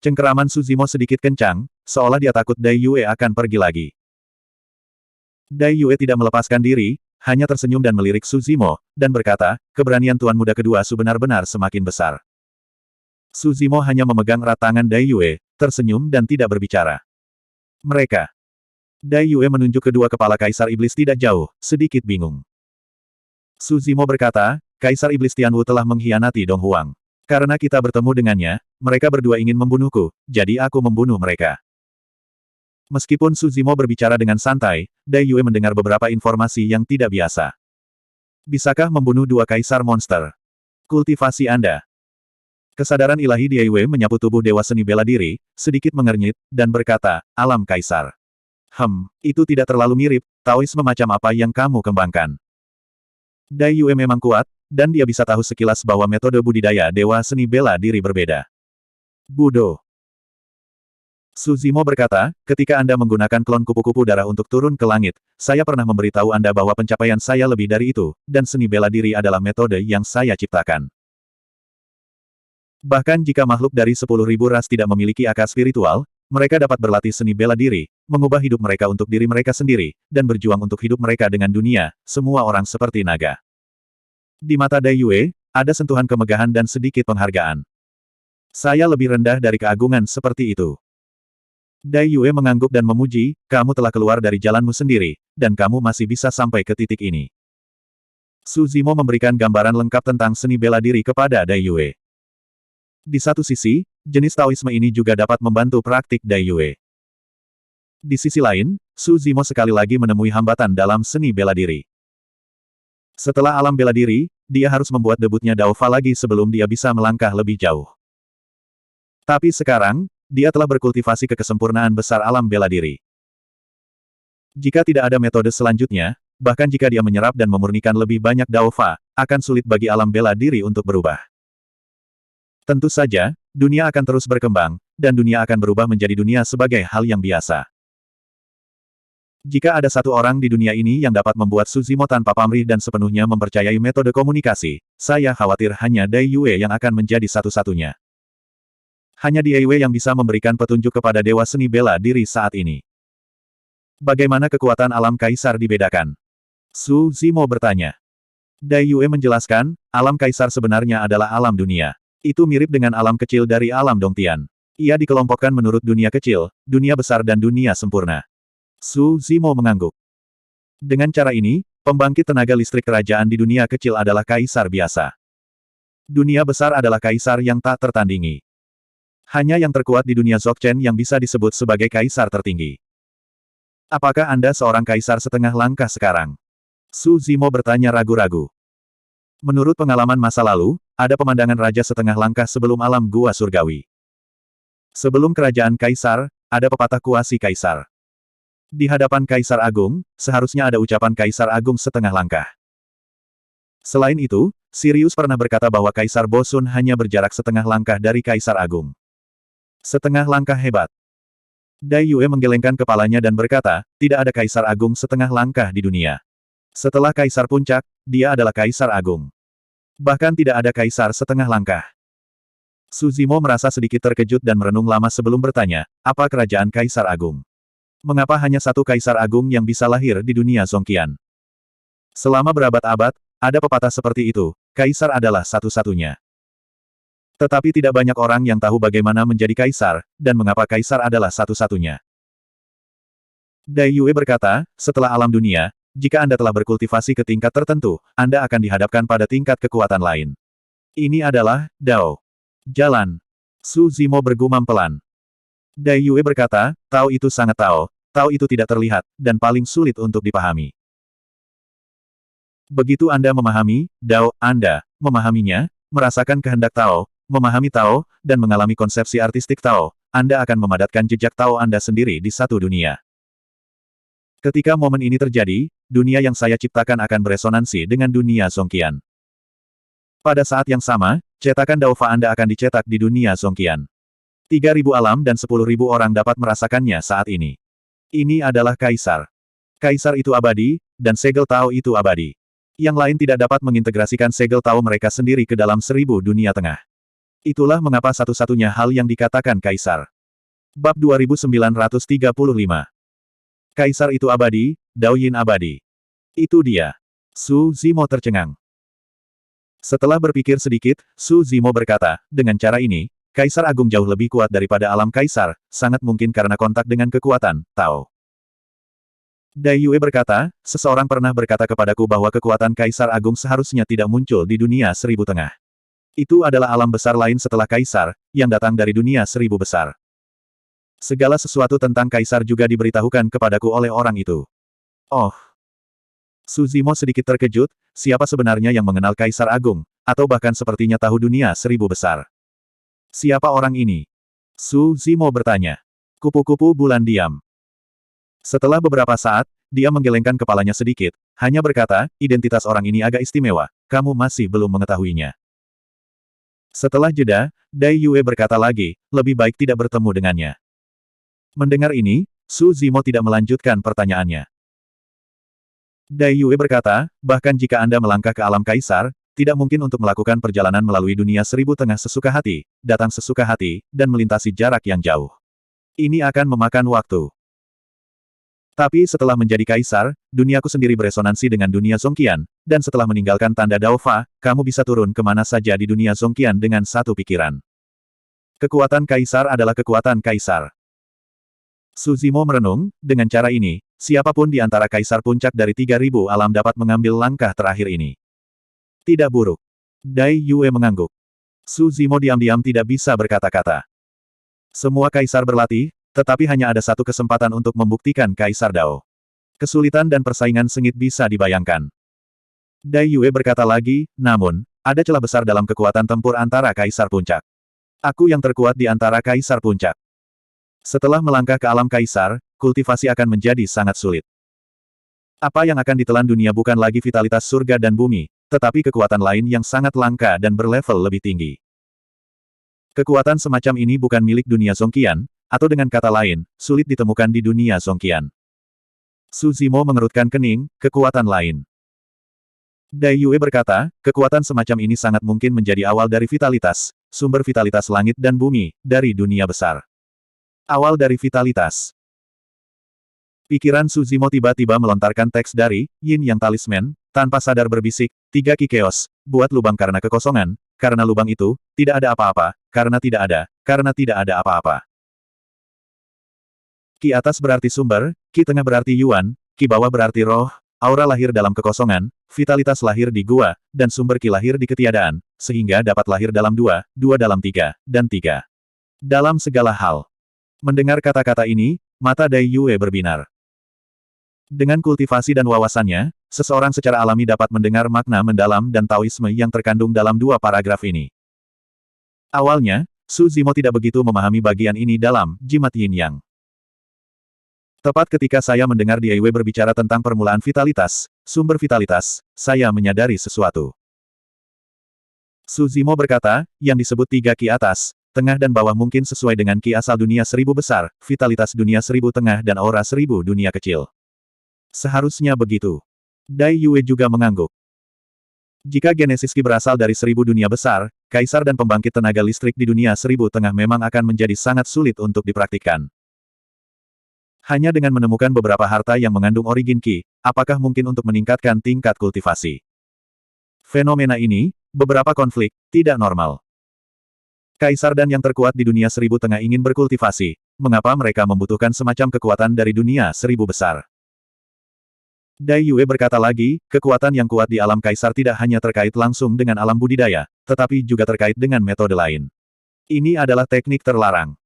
A: Cengkeraman Su Zimo sedikit kencang, seolah dia takut Dai Yue akan pergi lagi. Dai Yue tidak melepaskan diri, hanya tersenyum dan melirik Su Zimo, dan berkata, keberanian tuan muda kedua Su benar-benar semakin besar. Su Zimo hanya memegang erat tangan Dai Yue, tersenyum dan tidak berbicara. Mereka. Dai Yue menunjuk kedua kepala Kaisar Iblis tidak jauh, sedikit bingung. Su Zimo berkata, Kaisar Iblis Tianwu telah mengkhianati Dong Huang. Karena kita bertemu dengannya, mereka berdua ingin membunuhku, jadi aku membunuh mereka. Meskipun Su Zimo berbicara dengan santai, Dai Yue mendengar beberapa informasi yang tidak biasa. Bisakah membunuh dua kaisar monster? Kultivasi Anda. Kesadaran ilahi Dai Yue menyapu tubuh Dewa Seni Bela Diri, sedikit mengernyit, dan berkata, alam kaisar. Itu tidak terlalu mirip, Taoisme macam apa yang kamu kembangkan. Dai Yue memang kuat, dan dia bisa tahu sekilas bahwa metode budidaya Dewa Seni Bela Diri berbeda. Budo. Su Zimo berkata, ketika Anda menggunakan klon kupu-kupu darah untuk turun ke langit, saya pernah memberitahu Anda bahwa pencapaian saya lebih dari itu, dan seni bela diri adalah metode yang saya ciptakan. Bahkan jika makhluk dari 10.000 ras tidak memiliki akar spiritual, mereka dapat berlatih seni bela diri, mengubah hidup mereka untuk diri mereka sendiri, dan berjuang untuk hidup mereka dengan dunia, semua orang seperti naga. Di mata Dai Yue, ada sentuhan kemegahan dan sedikit penghargaan. Saya lebih rendah dari keagungan seperti itu. Dai Yue mengangguk dan memuji, kamu telah keluar dari jalanmu sendiri, dan kamu masih bisa sampai ke titik ini. Su Zimo memberikan gambaran lengkap tentang seni bela diri kepada Dai Yue. Di satu sisi, jenis Taoisme ini juga dapat membantu praktik Dai Yue. Di sisi lain, Su Zimo sekali lagi menemui hambatan dalam seni bela diri. Setelah alam bela diri, dia harus membuat debutnya Dao Fa lagi sebelum dia bisa melangkah lebih jauh. Tapi sekarang, dia telah berkultivasi ke kesempurnaan besar alam bela diri. Jika tidak ada metode selanjutnya, bahkan jika dia menyerap dan memurnikan lebih banyak Dao Fa, akan sulit bagi alam bela diri untuk berubah. Tentu saja, dunia akan terus berkembang, dan dunia akan berubah menjadi dunia sebagai hal yang biasa. Jika ada satu orang di dunia ini yang dapat membuat Su Zimo tanpa pamrih dan sepenuhnya mempercayai metode komunikasi, saya khawatir hanya Dai Yue yang akan menjadi satu-satunya. Hanya Dai Wei yang bisa memberikan petunjuk kepada Dewa Seni Bela Diri saat ini. Bagaimana kekuatan alam kaisar dibedakan? Su Zimo bertanya. Dai Yue menjelaskan, alam kaisar sebenarnya adalah alam dunia. Itu mirip dengan alam kecil dari alam Dongtian. Ia dikelompokkan menurut dunia kecil, dunia besar dan dunia sempurna. Su Zimo mengangguk. Dengan cara ini, pembangkit tenaga listrik kerajaan di dunia kecil adalah kaisar biasa. Dunia besar adalah kaisar yang tak tertandingi. Hanya yang terkuat di dunia Dzogchen yang bisa disebut sebagai kaisar tertinggi. Apakah Anda seorang kaisar setengah langkah sekarang? Su Zimo bertanya ragu-ragu. Menurut pengalaman masa lalu, ada pemandangan raja setengah langkah sebelum alam gua surgawi. Sebelum kerajaan kaisar, ada pepatah kuasi kaisar. Di hadapan kaisar agung, seharusnya ada ucapan kaisar agung setengah langkah. Selain itu, Sirius pernah berkata bahwa kaisar Bosun hanya berjarak setengah langkah dari kaisar agung. Setengah langkah hebat. Dai Yue menggelengkan kepalanya dan berkata, tidak ada kaisar agung setengah langkah di dunia. Setelah kaisar puncak, dia adalah kaisar agung. Bahkan tidak ada kaisar setengah langkah. Su Zimo merasa sedikit terkejut dan merenung lama sebelum bertanya, apa kerajaan kaisar agung? Mengapa hanya satu kaisar agung yang bisa lahir di dunia Zongqian? Selama berabad-abad, ada pepatah seperti itu, kaisar adalah satu-satunya. Tetapi tidak banyak orang yang tahu bagaimana menjadi kaisar, dan mengapa kaisar adalah satu-satunya. Dai Yue berkata, setelah alam dunia, jika Anda telah berkultivasi ke tingkat tertentu, Anda akan dihadapkan pada tingkat kekuatan lain. Ini adalah Dao. Jalan. Su Zimo bergumam pelan. Dai Yue berkata, Tao itu sangat Tao, Tao itu tidak terlihat, dan paling sulit untuk dipahami. Begitu Anda memahami Dao, Anda memahaminya, merasakan kehendak Tao, memahami Tao, dan mengalami konsepsi artistik Tao, Anda akan memadatkan jejak Tao Anda sendiri di satu dunia. Ketika momen ini terjadi, dunia yang saya ciptakan akan beresonansi dengan dunia Zongqian. Pada saat yang sama, cetakan Daofa Anda akan dicetak di dunia Zongqian. 3.000 alam dan 10.000 orang dapat merasakannya saat ini. Ini adalah kaisar. Kaisar itu abadi, dan segel Tao itu abadi. Yang lain tidak dapat mengintegrasikan segel Tao mereka sendiri ke dalam 1000 dunia tengah. Itulah mengapa satu-satunya hal yang dikatakan kaisar. Bab 2935. Kaisar itu abadi, Dao Yin abadi. Itu dia. Su Zimo tercengang. Setelah berpikir sedikit, Su Zimo berkata, dengan cara ini, kaisar agung jauh lebih kuat daripada alam kaisar, sangat mungkin karena kontak dengan kekuatan Tao. Dai Yue berkata, seseorang pernah berkata kepadaku bahwa kekuatan kaisar agung seharusnya tidak muncul di dunia 1000 tengah. Itu adalah alam besar lain setelah kaisar, yang datang dari dunia 1000 besar. Segala sesuatu tentang kaisar juga diberitahukan kepadaku oleh orang itu. Oh. Su Zimo sedikit terkejut, siapa sebenarnya yang mengenal kaisar agung, atau bahkan sepertinya tahu dunia 1000 besar. Siapa orang ini? Su Zimo bertanya. Kupu-kupu bulan diam. Setelah beberapa saat, dia menggelengkan kepalanya sedikit, hanya berkata, identitas orang ini agak istimewa, kamu masih belum mengetahuinya. Setelah jeda, Dai Yue berkata lagi, lebih baik tidak bertemu dengannya. Mendengar ini, Su Zimo tidak melanjutkan pertanyaannya. Dai Yue berkata, bahkan jika Anda melangkah ke alam kaisar, tidak mungkin untuk melakukan perjalanan melalui dunia 1000 tengah sesuka hati, datang sesuka hati, dan melintasi jarak yang jauh. Ini akan memakan waktu. Tapi setelah menjadi kaisar, duniaku sendiri beresonansi dengan dunia Zongqian, dan setelah meninggalkan tanda Daofa, kamu bisa turun kemana saja di dunia Zongqian dengan satu pikiran. Kekuatan kaisar adalah kekuatan kaisar. Su Zimo merenung, dengan cara ini, siapapun di antara kaisar puncak dari 3.000 alam dapat mengambil langkah terakhir ini. Tidak buruk. Dai Yue mengangguk. Su Zimo diam-diam tidak bisa berkata-kata. Semua kaisar berlatih, tetapi hanya ada satu kesempatan untuk membuktikan Kaisar Dao. Kesulitan dan persaingan sengit bisa dibayangkan. Dai Yue berkata lagi, namun, ada celah besar dalam kekuatan tempur antara Kaisar Puncak. Aku yang terkuat di antara Kaisar Puncak. Setelah melangkah ke alam Kaisar, kultivasi akan menjadi sangat sulit. Apa yang akan ditelan dunia bukan lagi vitalitas surga dan bumi, tetapi kekuatan lain yang sangat langka dan berlevel lebih tinggi. Kekuatan semacam ini bukan milik dunia Zongqian, atau dengan kata lain, sulit ditemukan di dunia Zongqian. Su Zimo mengerutkan kening, kekuatan lain. Dai Yue berkata, kekuatan semacam ini sangat mungkin menjadi awal dari vitalitas, sumber vitalitas langit dan bumi, dari dunia besar. Awal dari vitalitas. Pikiran Suzimo tiba-tiba melontarkan teks dari Yin Yang Talisman, tanpa sadar berbisik, 3 Ki Chaos, buat lubang karena kekosongan, karena lubang itu, tidak ada apa-apa, karena tidak ada apa-apa. Ki atas berarti sumber, Ki tengah berarti Yuan, Ki bawah berarti roh, aura lahir dalam kekosongan, vitalitas lahir di gua, dan sumber Ki lahir di ketiadaan, sehingga dapat lahir dalam 2, 2 dalam 3, dan 3. Dalam segala hal. Mendengar kata-kata ini, mata Dai Yue berbinar. Dengan kultivasi dan wawasannya, seseorang secara alami dapat mendengar makna mendalam dan Taoisme yang terkandung dalam 2 paragraf ini. Awalnya, Su Zimo tidak begitu memahami bagian ini dalam jimat Yin Yang. Tepat ketika saya mendengar Dai Yue berbicara tentang permulaan vitalitas, sumber vitalitas, saya menyadari sesuatu. Su Zimo berkata, yang disebut 3 Ki atas, tengah dan bawah mungkin sesuai dengan Ki asal dunia 1000 besar, vitalitas dunia 1000 tengah dan aura 1000 dunia kecil. Seharusnya begitu. Dai Yue juga mengangguk. Jika genesis Ki berasal dari 1000 dunia besar, kaisar dan pembangkit tenaga listrik di dunia 1000 tengah memang akan menjadi sangat sulit untuk dipraktikkan. Hanya dengan menemukan beberapa harta yang mengandung origin Ki, apakah mungkin untuk meningkatkan tingkat kultivasi? Fenomena ini, beberapa konflik, tidak normal. Kaisar dan yang terkuat di dunia 1000 tengah ingin berkultivasi, mengapa mereka membutuhkan semacam kekuatan dari dunia 1000 besar? Dai Yue berkata lagi, kekuatan yang kuat di alam kaisar tidak hanya terkait langsung dengan alam budidaya, tetapi juga terkait dengan metode lain. Ini adalah teknik terlarang.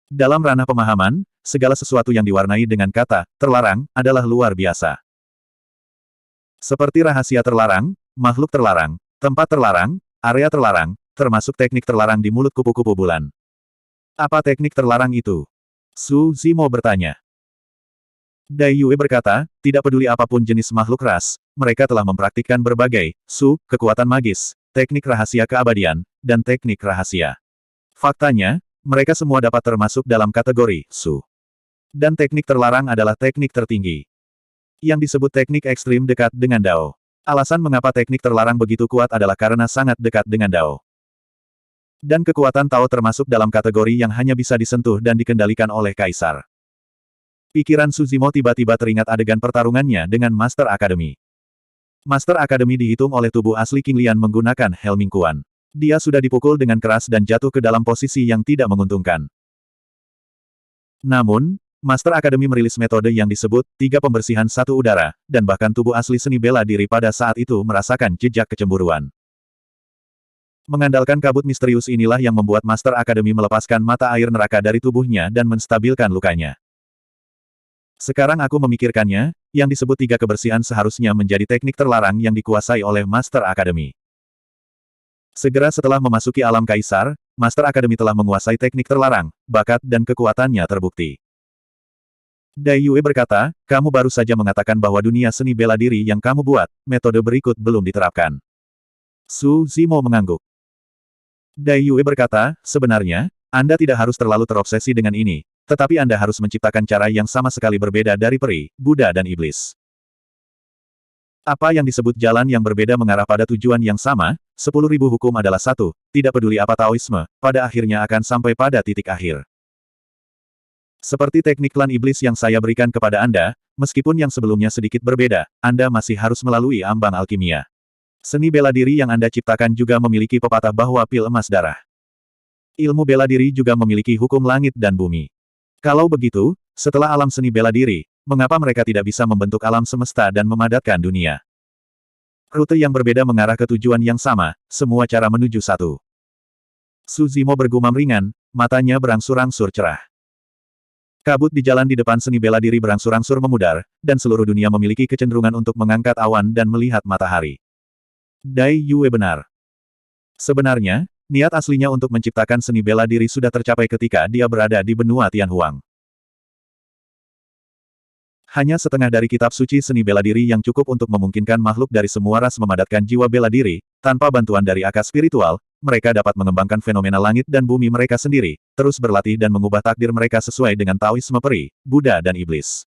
A: Dalam ranah pemahaman, segala sesuatu yang diwarnai dengan kata terlarang adalah luar biasa. Seperti rahasia terlarang, makhluk terlarang, tempat terlarang, area terlarang, termasuk teknik terlarang di mulut kupu-kupu bulan. Apa teknik terlarang itu? Su Zimo bertanya. Dai Yue berkata, tidak peduli apapun jenis makhluk ras, mereka telah mempraktikkan berbagai kekuatan magis, teknik rahasia keabadian, dan teknik rahasia. Faktanya, mereka semua dapat termasuk dalam kategori Su. Dan teknik terlarang adalah teknik tertinggi. Yang disebut teknik ekstrim dekat dengan Dao. Alasan mengapa teknik terlarang begitu kuat adalah karena sangat dekat dengan Dao. Dan kekuatan Tao termasuk dalam kategori yang hanya bisa disentuh dan dikendalikan oleh kaisar. Pikiran Su Zimo tiba-tiba teringat adegan pertarungannya dengan Master Academy. Master Academy dihitung oleh tubuh asli King Lian menggunakan Helming Kuan. Dia sudah dipukul dengan keras dan jatuh ke dalam posisi yang tidak menguntungkan. Namun, Master Academy merilis metode yang disebut 3 pembersihan 1 udara, dan bahkan tubuh asli seni bela diri pada saat itu merasakan jejak kecemburuan. Mengandalkan kabut misterius inilah yang membuat Master Academy melepaskan mata air neraka dari tubuhnya dan menstabilkan lukanya. Sekarang aku memikirkannya, yang disebut 3 kebersihan seharusnya menjadi teknik terlarang yang dikuasai oleh Master Academy. Segera setelah memasuki alam kaisar, Master Academy telah menguasai teknik terlarang, bakat dan kekuatannya terbukti. Dai Yue berkata, kamu baru saja mengatakan bahwa dunia seni bela diri yang kamu buat, metode berikut belum diterapkan. Su Zimo mengangguk. Dai Yue berkata, sebenarnya, Anda tidak harus terlalu terobsesi dengan ini, tetapi Anda harus menciptakan cara yang sama sekali berbeda dari peri, Buddha dan iblis. Apa yang disebut jalan yang berbeda mengarah pada tujuan yang sama, 10.000 hukum adalah satu, tidak peduli apa Taoisme, pada akhirnya akan sampai pada titik akhir. Seperti teknik klan iblis yang saya berikan kepada Anda, meskipun yang sebelumnya sedikit berbeda, Anda masih harus melalui ambang alkimia. Seni bela diri yang Anda ciptakan juga memiliki pepatah bahwa pil emas darah. Ilmu bela diri juga memiliki hukum langit dan bumi. Kalau begitu, setelah alam seni bela diri, mengapa mereka tidak bisa membentuk alam semesta dan memadatkan dunia? Rute yang berbeda mengarah ke tujuan yang sama, semua cara menuju satu. Su Zimo bergumam ringan, matanya berangsur-angsur cerah. Kabut di jalan di depan seni bela diri berangsur-angsur memudar, dan seluruh dunia memiliki kecenderungan untuk mengangkat awan dan melihat matahari. Dai Yue benar. Sebenarnya, niat aslinya untuk menciptakan seni bela diri sudah tercapai ketika dia berada di benua Tianhuang. Hanya setengah dari kitab suci seni bela diri yang cukup untuk memungkinkan makhluk dari semua ras memadatkan jiwa bela diri, tanpa bantuan dari akar spiritual, mereka dapat mengembangkan fenomena langit dan bumi mereka sendiri, terus berlatih dan mengubah takdir mereka sesuai dengan Taoisme peri, Buddha dan iblis.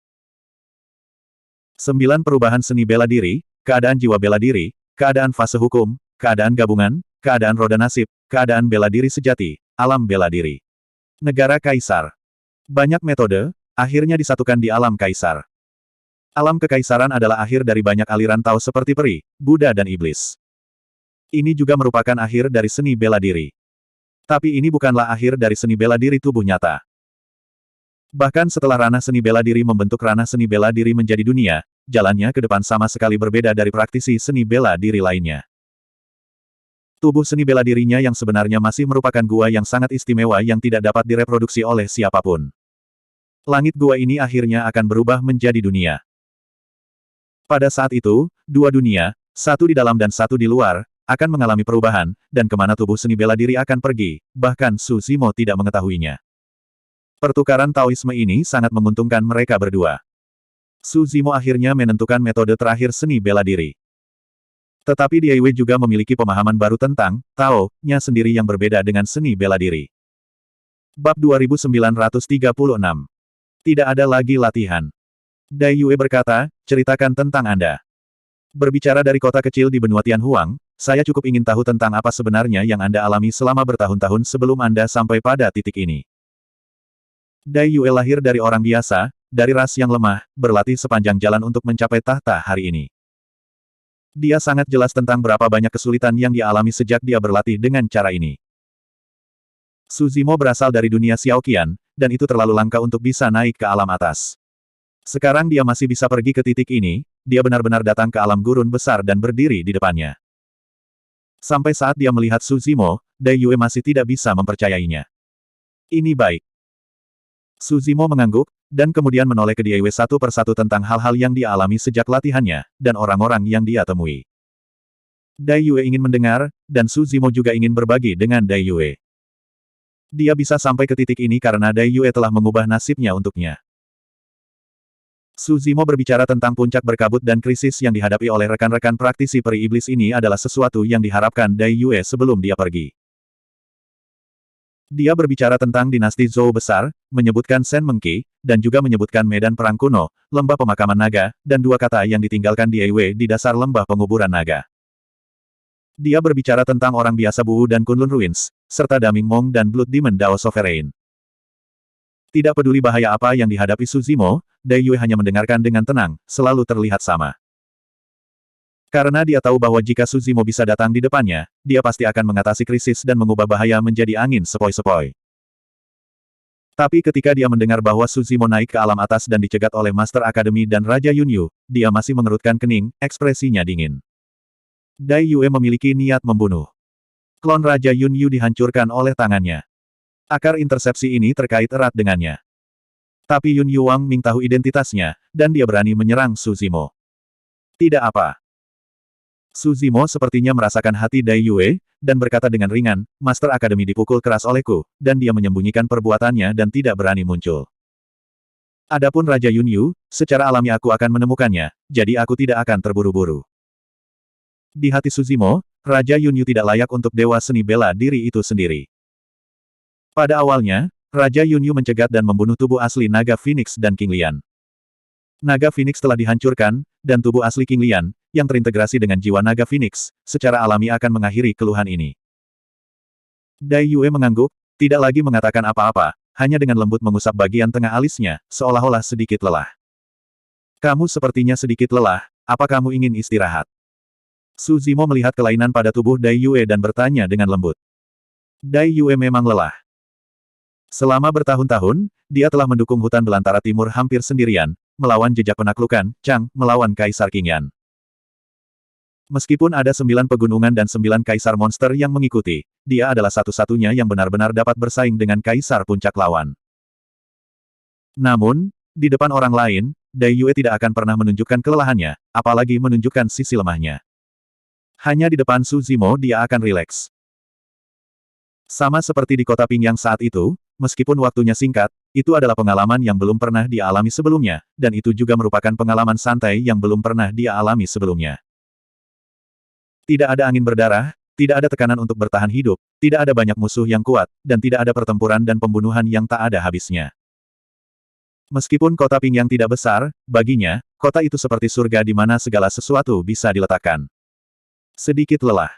A: 9 perubahan seni bela diri, keadaan jiwa bela diri, keadaan fase hukum, keadaan gabungan, keadaan roda nasib, keadaan bela diri sejati, alam bela diri. Negara Kaisar. Banyak metode, akhirnya disatukan di alam Kaisar. Alam kekaisaran adalah akhir dari banyak aliran Tao seperti peri, Buddha dan iblis. Ini juga merupakan akhir dari seni bela diri. Tapi ini bukanlah akhir dari seni bela diri tubuh nyata. Bahkan setelah ranah seni bela diri membentuk ranah seni bela diri menjadi dunia, jalannya ke depan sama sekali berbeda dari praktisi seni bela diri lainnya. Tubuh seni bela dirinya yang sebenarnya masih merupakan gua yang sangat istimewa yang tidak dapat direproduksi oleh siapapun. Langit gua ini akhirnya akan berubah menjadi dunia. Pada saat itu, dua dunia, satu di dalam dan satu di luar, akan mengalami perubahan, dan kemana tubuh seni bela diri akan pergi, bahkan Su Zimo tidak mengetahuinya. Pertukaran Taoisme ini sangat menguntungkan mereka berdua. Su Zimo akhirnya menentukan metode terakhir seni bela diri. Tetapi Dai Wei juga memiliki pemahaman baru tentang Tao-nya sendiri yang berbeda dengan seni bela diri. Bab 2936. Tidak ada lagi latihan. Dai Yue berkata, ceritakan tentang Anda. Berbicara dari kota kecil di benua Tianhuang, saya cukup ingin tahu tentang apa sebenarnya yang Anda alami selama bertahun-tahun sebelum Anda sampai pada titik ini. Dai Yue lahir dari orang biasa, dari ras yang lemah, berlatih sepanjang jalan untuk mencapai tahta hari ini. Dia sangat jelas tentang berapa banyak kesulitan yang dia alami sejak dia berlatih dengan cara ini. Su Zimo berasal dari dunia Xiaoqian, dan itu terlalu langka untuk bisa naik ke alam atas. Sekarang dia masih bisa pergi ke titik ini, dia benar-benar datang ke alam gurun besar dan berdiri di depannya. Sampai saat dia melihat Su Zimo, Dai Yue masih tidak bisa mempercayainya. Ini baik. Su Zimo mengangguk, dan kemudian menoleh ke Dai Yue satu persatu tentang hal-hal yang dia alami sejak latihannya, dan orang-orang yang dia temui. Dai Yue ingin mendengar, dan Su Zimo juga ingin berbagi dengan Dai Yue. Dia bisa sampai ke titik ini karena Dai Yue telah mengubah nasibnya untuknya. Su Zimo berbicara tentang puncak berkabut dan krisis yang dihadapi oleh rekan-rekan praktisi peri iblis ini adalah sesuatu yang diharapkan Dai Yue sebelum dia pergi. Dia berbicara tentang dinasti Zhou besar, menyebutkan Shen Mengqi, dan juga menyebutkan medan perang kuno, lembah pemakaman naga, dan dua kata yang ditinggalkan Dai Wei di dasar lembah penguburan naga. Dia berbicara tentang orang biasa Wu dan Kunlun Ruins, serta Daming Mong dan Blood Demon Dao Sovereign. Tidak peduli bahaya apa yang dihadapi Su Zimo, Dai Yue hanya mendengarkan dengan tenang, selalu terlihat sama. Karena dia tahu bahwa jika Su Zimo bisa datang di depannya, dia pasti akan mengatasi krisis dan mengubah bahaya menjadi angin sepoi-sepoi. Tapi ketika dia mendengar bahwa Su Zimo naik ke alam atas dan dicegat oleh Master Academy dan Raja Yunyu, dia masih mengerutkan kening, ekspresinya dingin. Dai Yue memiliki niat membunuh. Klon Raja Yunyu dihancurkan oleh tangannya. Akar intersepsi ini terkait erat dengannya. Tapi Yunyu Wang Ming tahu identitasnya, dan dia berani menyerang Su Zimo. Tidak apa. Su Zimo sepertinya merasakan hati Dai Yue, dan berkata dengan ringan, Master Akademi dipukul keras olehku, dan dia menyembunyikan perbuatannya dan tidak berani muncul. Adapun Raja Yunyu, secara alami aku akan menemukannya, jadi aku tidak akan terburu-buru. Di hati Su Zimo, Raja Yunyu tidak layak untuk dewa seni bela diri itu sendiri. Pada awalnya, Raja Yunyu mencegat dan membunuh tubuh asli Naga Phoenix dan King Lian. Naga Phoenix telah dihancurkan, dan tubuh asli King Lian, yang terintegrasi dengan jiwa Naga Phoenix, secara alami akan mengakhiri keluhan ini. Dai Yue mengangguk, tidak lagi mengatakan apa-apa, hanya dengan lembut mengusap bagian tengah alisnya, seolah-olah sedikit lelah. Kamu sepertinya sedikit lelah, apa kamu ingin istirahat? Su Zimo melihat kelainan pada tubuh Dai Yue dan bertanya dengan lembut. Dai Yue memang lelah. Selama bertahun-tahun, dia telah mendukung hutan belantara timur hampir sendirian, melawan jejak penaklukan, Chang, melawan Kaisar Qingyan. Meskipun ada 9 pegunungan dan 9 kaisar monster yang mengikuti, dia adalah satu-satunya yang benar-benar dapat bersaing dengan kaisar puncak lawan. Namun, di depan orang lain, Dai Yue tidak akan pernah menunjukkan kelelahannya, apalagi menunjukkan sisi lemahnya. Hanya di depan Su Zimo dia akan rileks. Sama seperti di kota Pingyang saat itu, meskipun waktunya singkat, itu adalah pengalaman yang belum pernah dia alami sebelumnya, dan itu juga merupakan pengalaman santai yang belum pernah dia alami sebelumnya. Tidak ada angin berdarah, tidak ada tekanan untuk bertahan hidup, tidak ada banyak musuh yang kuat, dan tidak ada pertempuran dan pembunuhan yang tak ada habisnya. Meskipun kota Pingyang tidak besar, baginya, kota itu seperti surga di mana segala sesuatu bisa diletakkan. Sedikit lelah.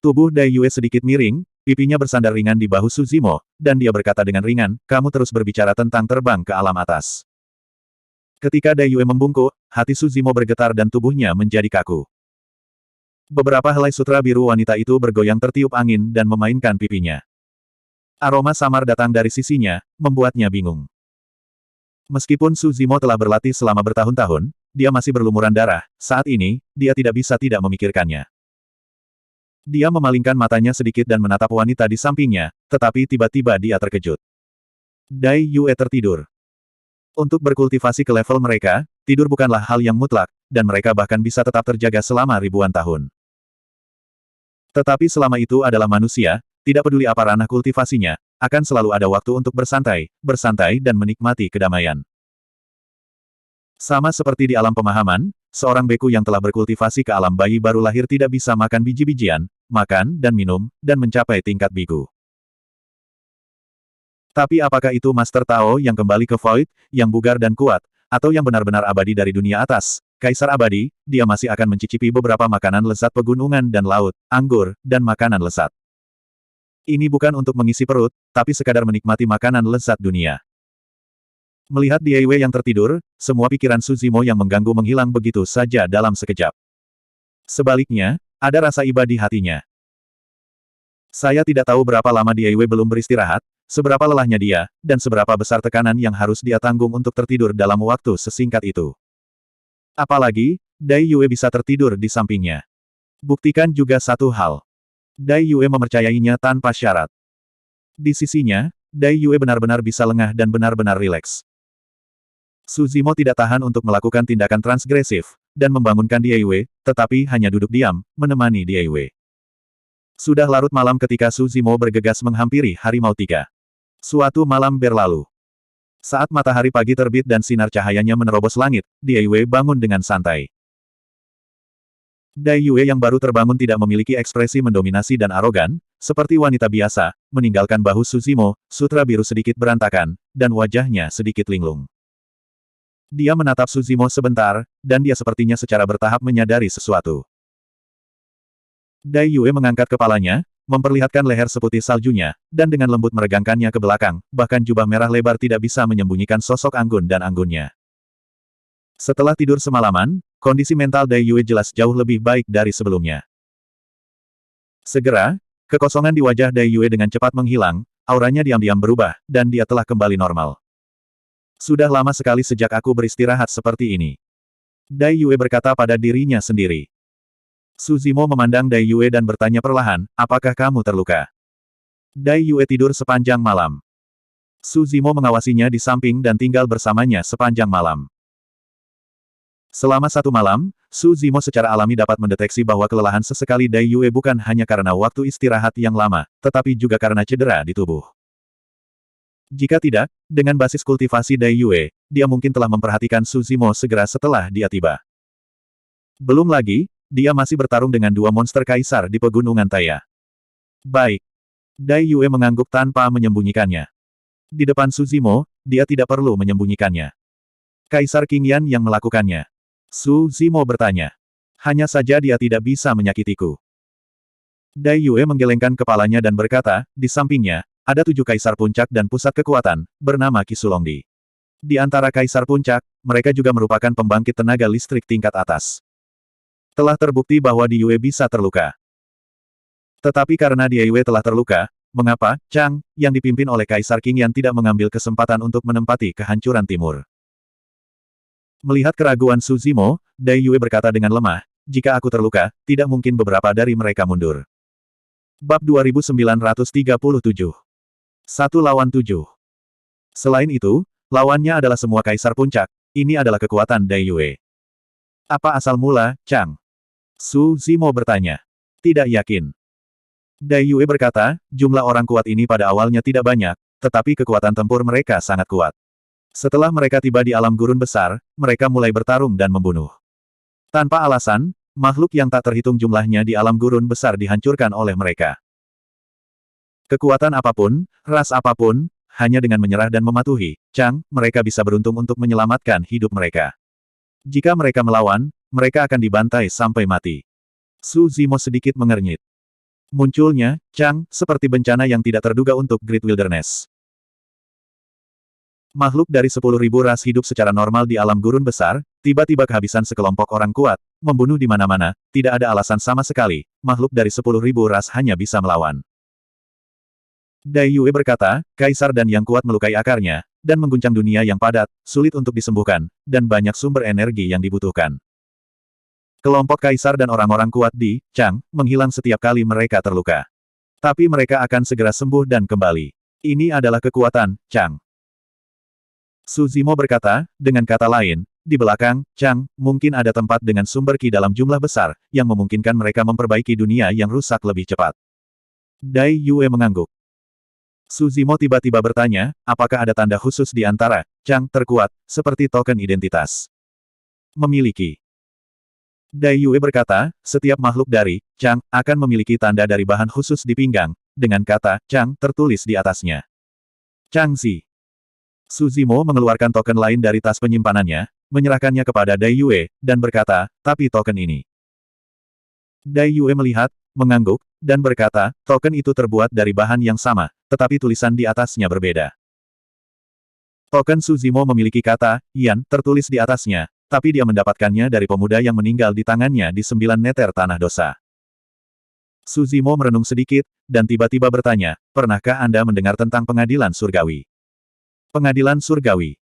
A: Tubuh Dai Yue sedikit miring, pipinya bersandar ringan di bahu Su Zimo, dan dia berkata dengan ringan, kamu terus berbicara tentang terbang ke alam atas. Ketika Dai Yue membungkuk, hati Su Zimo bergetar dan tubuhnya menjadi kaku. Beberapa helai sutra biru wanita itu bergoyang tertiup angin dan memainkan pipinya. Aroma samar datang dari sisinya, membuatnya bingung. Meskipun Su Zimo telah berlatih selama bertahun-tahun, dia masih berlumuran darah, saat ini, dia tidak bisa tidak memikirkannya. Dia memalingkan matanya sedikit dan menatap wanita di sampingnya, tetapi tiba-tiba dia terkejut. Dai Yue tertidur. Untuk berkultivasi ke level mereka, tidur bukanlah hal yang mutlak, dan mereka bahkan bisa tetap terjaga selama ribuan tahun. Tetapi selama itu adalah manusia, tidak peduli apa ranah kultivasinya, akan selalu ada waktu untuk bersantai dan menikmati kedamaian. Sama seperti di alam pemahaman, seorang beku yang telah berkultivasi ke alam bayi baru lahir tidak bisa makan biji-bijian, makan dan minum, dan mencapai tingkat biku. Tapi apakah itu Master Tao yang kembali ke Void, yang bugar dan kuat, atau yang benar-benar abadi dari dunia atas, Kaisar Abadi, dia masih akan mencicipi beberapa makanan lezat pegunungan dan laut, anggur, dan makanan lezat. Ini bukan untuk mengisi perut, tapi sekadar menikmati makanan lezat dunia. Melihat Dai Yue yang tertidur, semua pikiran Su Zimo yang mengganggu menghilang begitu saja dalam sekejap. Sebaliknya, ada rasa iba di hatinya. Saya tidak tahu berapa lama Dai Yue belum beristirahat, seberapa lelahnya dia, dan seberapa besar tekanan yang harus dia tanggung untuk tertidur dalam waktu sesingkat itu. Apalagi, Dai Yue bisa tertidur di sampingnya. Buktikan juga satu hal. Dai Yue mempercayainya tanpa syarat. Di sisinya, Dai Yue benar-benar bisa lengah dan benar-benar rileks. Su Zimo tidak tahan untuk melakukan tindakan transgresif, dan membangunkan Dai Yue, tetapi hanya duduk diam, menemani Dai Yue. Sudah larut malam ketika Su Zimo bergegas menghampiri Harimau Tiga. Suatu malam berlalu. Saat matahari pagi terbit dan sinar cahayanya menerobos langit, Dai Yue bangun dengan santai. Dai Yue yang baru terbangun tidak memiliki ekspresi mendominasi dan arogan, seperti wanita biasa, meninggalkan bahu Su Zimo, sutra biru sedikit berantakan, dan wajahnya sedikit linglung. Dia menatap Su Zimo sebentar, dan dia sepertinya secara bertahap menyadari sesuatu. Dai Yue mengangkat kepalanya, memperlihatkan leher seputih saljunya, dan dengan lembut meregangkannya ke belakang, bahkan jubah merah lebar tidak bisa menyembunyikan sosok anggun dan anggunnya. Setelah tidur semalaman, kondisi mental Dai Yue jelas jauh lebih baik dari sebelumnya. Segera, kekosongan di wajah Dai Yue dengan cepat menghilang, auranya diam-diam berubah, dan dia telah kembali normal. Sudah lama sekali sejak aku beristirahat seperti ini. Dai Yue berkata pada dirinya sendiri. Su Zimo memandang Dai Yue dan bertanya perlahan, apakah kamu terluka? Dai Yue tidur sepanjang malam. Su Zimo mengawasinya di samping dan tinggal bersamanya sepanjang malam. Selama satu malam, Su Zimo secara alami dapat mendeteksi bahwa kelelahan sesekali Dai Yue bukan hanya karena waktu istirahat yang lama, tetapi juga karena cedera di tubuh. Jika tidak, dengan basis kultivasi Dai Yue, dia mungkin telah memperhatikan Su Zimo segera setelah dia tiba. Belum lagi, dia masih bertarung dengan dua monster kaisar di pegunungan Taya. Baik. Dai Yue mengangguk tanpa menyembunyikannya. Di depan Su Zimo, dia tidak perlu menyembunyikannya. Kaisar Qingyan yang melakukannya. Su Zimo bertanya. Hanya saja dia tidak bisa menyakitiku. Dai Yue menggelengkan kepalanya dan berkata, di sampingnya, ada 7 kaisar puncak dan pusat kekuatan, bernama Kisulongdi. Di antara kaisar puncak, mereka juga merupakan pembangkit tenaga listrik tingkat atas. Telah terbukti bahwa Dai Yue bisa terluka. Tetapi karena Dai Yue telah terluka, mengapa Chang, yang dipimpin oleh Kaisar Qingyan tidak mengambil kesempatan untuk menempati kehancuran timur? Melihat keraguan Su Zimo, Dai Yue berkata dengan lemah, jika aku terluka, tidak mungkin beberapa dari mereka mundur. Bab 2937. 1 lawan 7. Selain itu, lawannya adalah semua kaisar puncak, ini adalah kekuatan Dai Yue. Apa asal mula, Chang? Su Zimo bertanya. Tidak yakin. Dai Yue berkata, jumlah orang kuat ini pada awalnya tidak banyak, tetapi kekuatan tempur mereka sangat kuat. Setelah mereka tiba di alam gurun besar, mereka mulai bertarung dan membunuh. Tanpa alasan, makhluk yang tak terhitung jumlahnya di alam gurun besar dihancurkan oleh mereka. Kekuatan apapun, ras apapun, hanya dengan menyerah dan mematuhi, Chang, mereka bisa beruntung untuk menyelamatkan hidup mereka. Jika mereka melawan, mereka akan dibantai sampai mati. Su Zimo sedikit mengernyit. Munculnya, Chang, seperti bencana yang tidak terduga untuk Great Wilderness. Makhluk dari 10.000 ras hidup secara normal di alam gurun besar, tiba-tiba kehabisan sekelompok orang kuat, membunuh di mana-mana, tidak ada alasan sama sekali, makhluk dari 10.000 ras hanya bisa melawan. Dai Yue berkata, Kaisar dan yang kuat melukai akarnya, dan mengguncang dunia yang padat, sulit untuk disembuhkan, dan banyak sumber energi yang dibutuhkan. Kelompok Kaisar dan orang-orang kuat di Chang menghilang setiap kali mereka terluka. Tapi mereka akan segera sembuh dan kembali. Ini adalah kekuatan Chang. Su Zimo berkata, dengan kata lain, di belakang Chang mungkin ada tempat dengan sumber ki dalam jumlah besar, yang memungkinkan mereka memperbaiki dunia yang rusak lebih cepat. Dai Yue mengangguk. Su Zimo tiba-tiba bertanya, apakah ada tanda khusus di antara Chang terkuat, seperti token identitas? Memiliki. Dai Yue berkata, setiap makhluk dari Chang akan memiliki tanda dari bahan khusus di pinggang, dengan kata Chang tertulis di atasnya. Changzi. Su Zimo mengeluarkan token lain dari tas penyimpanannya, menyerahkannya kepada Dai Yue, dan berkata, tapi token ini. Dai Yue melihat, mengangguk, dan berkata, token itu terbuat dari bahan yang sama, tetapi tulisan di atasnya berbeda. Token Su Zimo memiliki kata, Yan, tertulis di atasnya, tapi dia mendapatkannya dari pemuda yang meninggal di tangannya di 9 meter tanah dosa. Su Zimo merenung sedikit, dan tiba-tiba bertanya, pernahkah Anda mendengar tentang pengadilan surgawi? Pengadilan surgawi.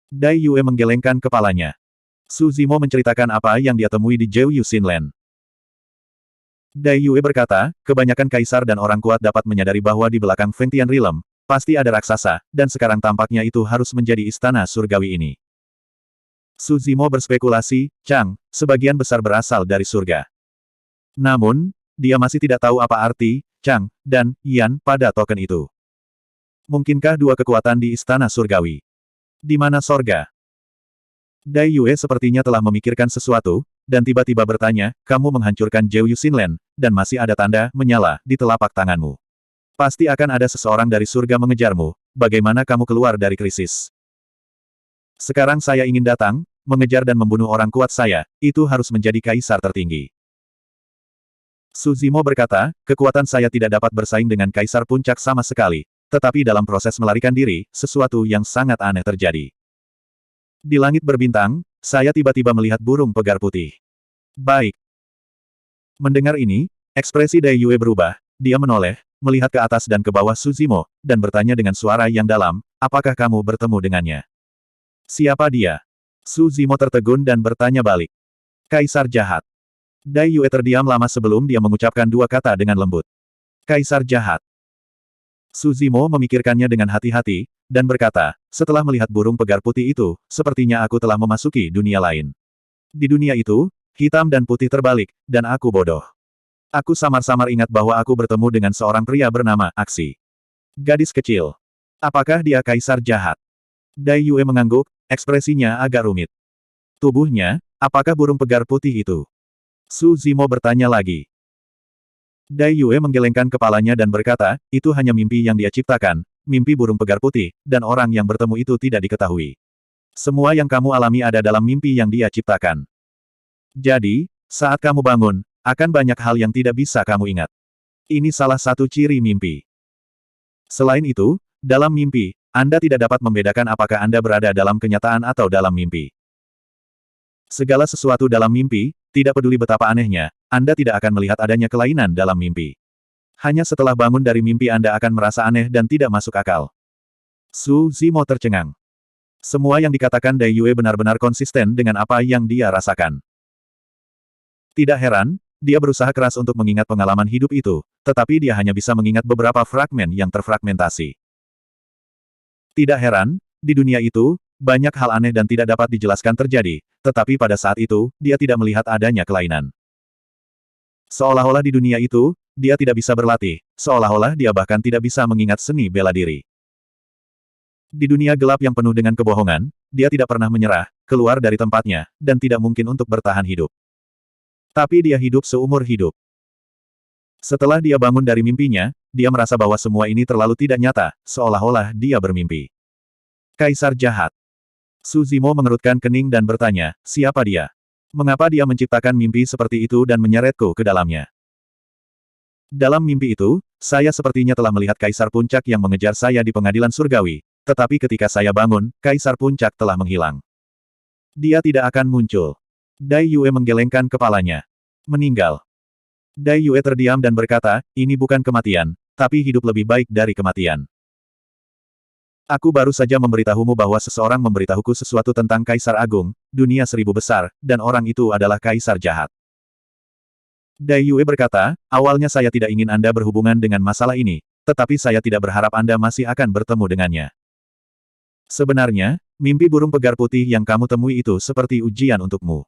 A: Dai Yue menggelengkan kepalanya. Su Zimo menceritakan apa yang dia temui di Zhou Yuxin Land. Dai Yue berkata, kebanyakan kaisar dan orang kuat dapat menyadari bahwa di belakang Fengtian Realm, pasti ada raksasa, dan sekarang tampaknya itu harus menjadi istana surgawi ini. Su Zimo berspekulasi, Chang, sebagian besar berasal dari surga. Namun, dia masih tidak tahu apa arti Chang dan Yan pada token itu. Mungkinkah dua kekuatan di istana surgawi? Di mana sorga? Dai Yue sepertinya telah memikirkan sesuatu, dan tiba-tiba bertanya, kamu menghancurkan Zhou Yuxin Land, dan masih ada tanda menyala di telapak tanganmu. Pasti akan ada seseorang dari surga mengejarmu, bagaimana kamu keluar dari krisis? Sekarang saya ingin datang, mengejar dan membunuh orang kuat saya, itu harus menjadi kaisar tertinggi. Su Zimo berkata, kekuatan saya tidak dapat bersaing dengan kaisar puncak sama sekali, tetapi dalam proses melarikan diri, sesuatu yang sangat aneh terjadi. Di langit berbintang, saya tiba-tiba melihat burung pegar putih. Baik. Mendengar ini, ekspresi Dai Yue berubah, dia menoleh, melihat ke atas dan ke bawah Su Zimo, dan bertanya dengan suara yang dalam, apakah kamu bertemu dengannya? Siapa dia? Su Zimo tertegun dan bertanya balik. Kaisar jahat. Dai Yue terdiam lama sebelum dia mengucapkan dua kata dengan lembut. Kaisar jahat. Su Zimo memikirkannya dengan hati-hati, dan berkata, setelah melihat burung pegar putih itu, sepertinya aku telah memasuki dunia lain. Di dunia itu, hitam dan putih terbalik, dan aku bodoh. Aku samar-samar ingat bahwa aku bertemu dengan seorang pria bernama Aksi. Gadis kecil. Apakah dia kaisar jahat? Dai Yue mengangguk, ekspresinya agak rumit. Tubuhnya, apakah burung pegar putih itu? Su Zimo bertanya lagi. Dai Yue menggelengkan kepalanya dan berkata, itu hanya mimpi yang dia ciptakan, mimpi burung pegar putih, dan orang yang bertemu itu tidak diketahui. Semua yang kamu alami ada dalam mimpi yang dia ciptakan. Jadi, saat kamu bangun, akan banyak hal yang tidak bisa kamu ingat. Ini salah satu ciri mimpi. Selain itu, dalam mimpi, Anda tidak dapat membedakan apakah Anda berada dalam kenyataan atau dalam mimpi. Segala sesuatu dalam mimpi, tidak peduli betapa anehnya, Anda tidak akan melihat adanya kelainan dalam mimpi. Hanya setelah bangun dari mimpi Anda akan merasa aneh dan tidak masuk akal. Su Zimo tercengang. Semua yang dikatakan Dai Yue benar-benar konsisten dengan apa yang dia rasakan. Tidak heran, dia berusaha keras untuk mengingat pengalaman hidup itu, tetapi dia hanya bisa mengingat beberapa fragmen yang terfragmentasi. Tidak heran, di dunia itu, banyak hal aneh dan tidak dapat dijelaskan terjadi, tetapi pada saat itu, dia tidak melihat adanya kelainan. Seolah-olah di dunia itu, dia tidak bisa berlatih, seolah-olah dia bahkan tidak bisa mengingat seni bela diri. Di dunia gelap yang penuh dengan kebohongan, dia tidak pernah menyerah, keluar dari tempatnya, dan tidak mungkin untuk bertahan hidup. Tapi dia hidup seumur hidup. Setelah dia bangun dari mimpinya, dia merasa bahwa semua ini terlalu tidak nyata, seolah-olah dia bermimpi. Kaisar jahat. Su Zimo mengerutkan kening dan bertanya, siapa dia? Mengapa dia menciptakan mimpi seperti itu dan menyeretku ke dalamnya? Dalam mimpi itu, saya sepertinya telah melihat Kaisar Puncak yang mengejar saya di pengadilan surgawi, tetapi ketika saya bangun, Kaisar Puncak telah menghilang. Dia tidak akan muncul. Dai Yue menggelengkan kepalanya. Meninggal. Dai Yue terdiam dan berkata, ini bukan kematian, tapi hidup lebih baik dari kematian. Aku baru saja memberitahumu bahwa seseorang memberitahuku sesuatu tentang Kaisar Agung, dunia seribu besar, dan orang itu adalah Kaisar jahat. Dai Yue berkata, awalnya saya tidak ingin Anda berhubungan dengan masalah ini, tetapi saya tidak berharap Anda masih akan bertemu dengannya. Sebenarnya, mimpi burung pegar putih yang kamu temui itu seperti ujian untukmu.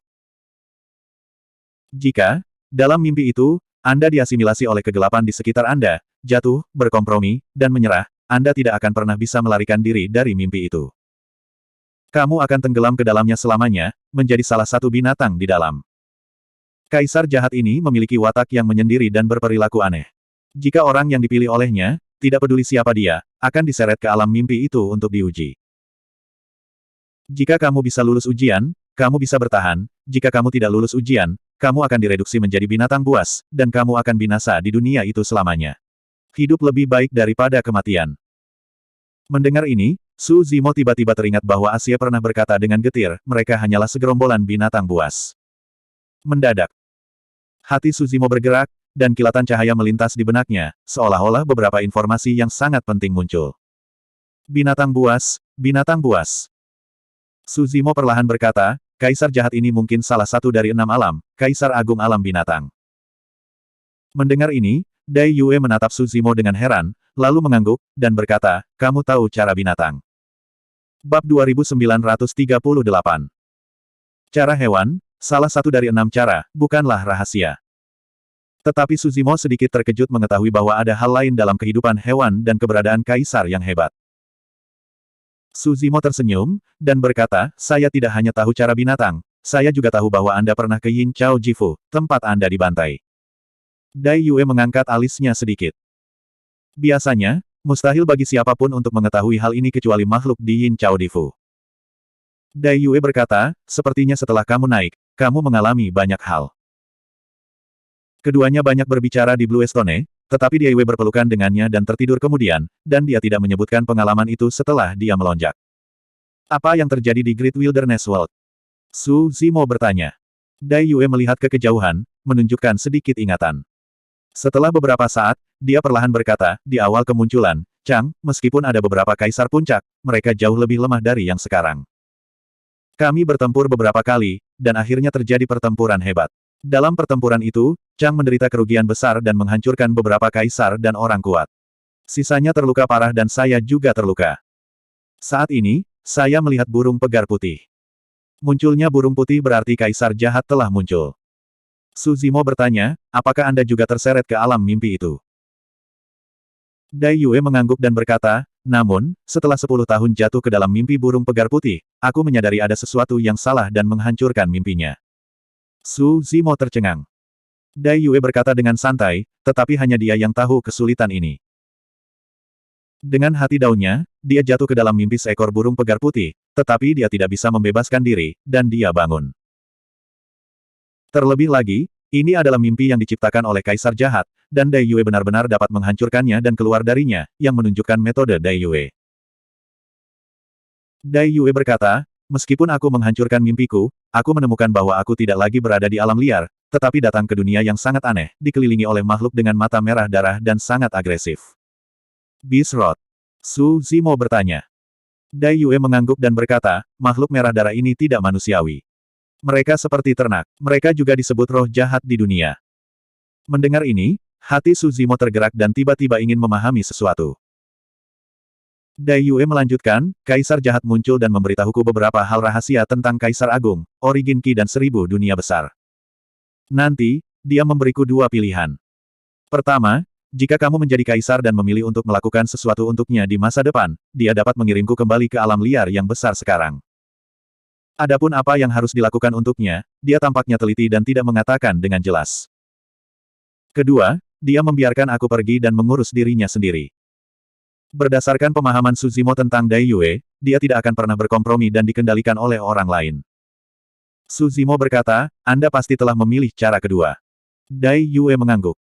A: Jika, dalam mimpi itu, Anda diasimilasi oleh kegelapan di sekitar Anda, jatuh, berkompromi, dan menyerah, Anda tidak akan pernah bisa melarikan diri dari mimpi itu. Kamu akan tenggelam ke dalamnya selamanya, menjadi salah satu binatang di dalam. Kaisar jahat ini memiliki watak yang menyendiri dan berperilaku aneh. Jika orang yang dipilih olehnya, tidak peduli siapa dia, akan diseret ke alam mimpi itu untuk diuji. Jika kamu bisa lulus ujian, kamu bisa bertahan. Jika kamu tidak lulus ujian, kamu akan direduksi menjadi binatang buas, dan kamu akan binasa di dunia itu selamanya. Hidup lebih baik daripada kematian. Mendengar ini, Su Zimo tiba-tiba teringat bahwa Asia pernah berkata dengan getir, mereka hanyalah segerombolan binatang buas. Mendadak, hati Su Zimo bergerak, dan kilatan cahaya melintas di benaknya, seolah-olah beberapa informasi yang sangat penting muncul. Binatang buas, binatang buas. Su Zimo perlahan berkata, Kaisar jahat ini mungkin salah satu dari 6 alam, Kaisar Agung alam binatang. Mendengar ini, Dai Yue menatap Su Zimo dengan heran, lalu mengangguk, dan berkata, kamu tahu cara binatang. Bab 2938. Cara hewan, salah satu dari 6 cara, bukanlah rahasia. Tetapi Su Zimo sedikit terkejut mengetahui bahwa ada hal lain dalam kehidupan hewan dan keberadaan kaisar yang hebat. Su Zimo tersenyum, dan berkata, saya tidak hanya tahu cara binatang, saya juga tahu bahwa Anda pernah ke Yin Chao Jifu, tempat Anda dibantai. Dai Yue mengangkat alisnya sedikit. Biasanya, mustahil bagi siapapun untuk mengetahui hal ini kecuali makhluk di Yin Chao Jifu. Dai Yue berkata, sepertinya setelah kamu naik, kamu mengalami banyak hal. Keduanya banyak berbicara di Blue Stone, tetapi Dai Yue berpelukan dengannya dan tertidur kemudian, dan dia tidak menyebutkan pengalaman itu setelah dia melonjak. Apa yang terjadi di Great Wilderness World? Su Zimo bertanya. Dai Yue melihat ke kejauhan, menunjukkan sedikit ingatan. Setelah beberapa saat, dia perlahan berkata, di awal kemunculan, Chang, meskipun ada beberapa kaisar puncak, mereka jauh lebih lemah dari yang sekarang. Kami bertempur beberapa kali, dan akhirnya terjadi pertempuran hebat. Dalam pertempuran itu, Chang menderita kerugian besar dan menghancurkan beberapa kaisar dan orang kuat. Sisanya terluka parah dan saya juga terluka. Saat ini, saya melihat burung pegar putih. Munculnya burung putih berarti kaisar jahat telah muncul. Su Zimo bertanya, apakah Anda juga terseret ke alam mimpi itu? Dai Yue mengangguk dan berkata, namun, setelah 10 tahun jatuh ke dalam mimpi burung pegar putih, aku menyadari ada sesuatu yang salah dan menghancurkan mimpinya. Su Zimo tercengang. Dai Yue berkata dengan santai, tetapi hanya dia yang tahu kesulitan ini. Dengan hati daunnya, dia jatuh ke dalam mimpi seekor burung pegar putih, tetapi dia tidak bisa membebaskan diri, dan dia bangun. Terlebih lagi, ini adalah mimpi yang diciptakan oleh Kaisar Jahat, dan Dai Yue benar-benar dapat menghancurkannya dan keluar darinya, yang menunjukkan metode Dai Yue. Dai Yue berkata, meskipun aku menghancurkan mimpiku, aku menemukan bahwa aku tidak lagi berada di alam liar, tetapi datang ke dunia yang sangat aneh, dikelilingi oleh makhluk dengan mata merah darah dan sangat agresif. Beast Rod. Su Zimo bertanya. Dai Yue mengangguk dan berkata, makhluk merah darah ini tidak manusiawi. Mereka seperti ternak. Mereka juga disebut roh jahat di dunia. Mendengar ini, hati Su Zimo tergerak dan tiba-tiba ingin memahami sesuatu. Dai Yue melanjutkan, Kaisar jahat muncul dan memberitahuku beberapa hal rahasia tentang Kaisar Agung, origin Qi dan 1000 dunia besar. Nanti, dia memberiku 2 pilihan. Pertama, jika kamu menjadi kaisar dan memilih untuk melakukan sesuatu untuknya di masa depan, dia dapat mengirimku kembali ke alam liar yang besar sekarang. Adapun apa yang harus dilakukan untuknya, dia tampaknya teliti dan tidak mengatakan dengan jelas. Kedua, dia membiarkan aku pergi dan mengurus dirinya sendiri. Berdasarkan pemahaman Su Zimo tentang Dai Yue, dia tidak akan pernah berkompromi dan dikendalikan oleh orang lain. Su Zimo berkata, Anda pasti telah memilih cara kedua. Dai Yue mengangguk.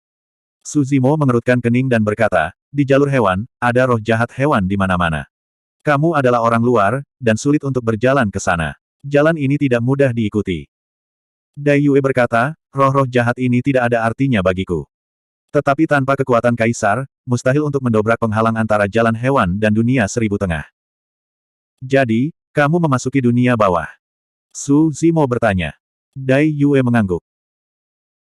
A: Su Zimo mengerutkan kening dan berkata, di jalur hewan, ada roh jahat hewan di mana-mana. Kamu adalah orang luar, dan sulit untuk berjalan ke sana. Jalan ini tidak mudah diikuti. Dai Yue berkata, roh-roh jahat ini tidak ada artinya bagiku. Tetapi tanpa kekuatan kaisar, mustahil untuk mendobrak penghalang antara jalan hewan dan dunia seribu tengah. Jadi, kamu memasuki dunia bawah. Su Zimo bertanya. Dai Yue mengangguk.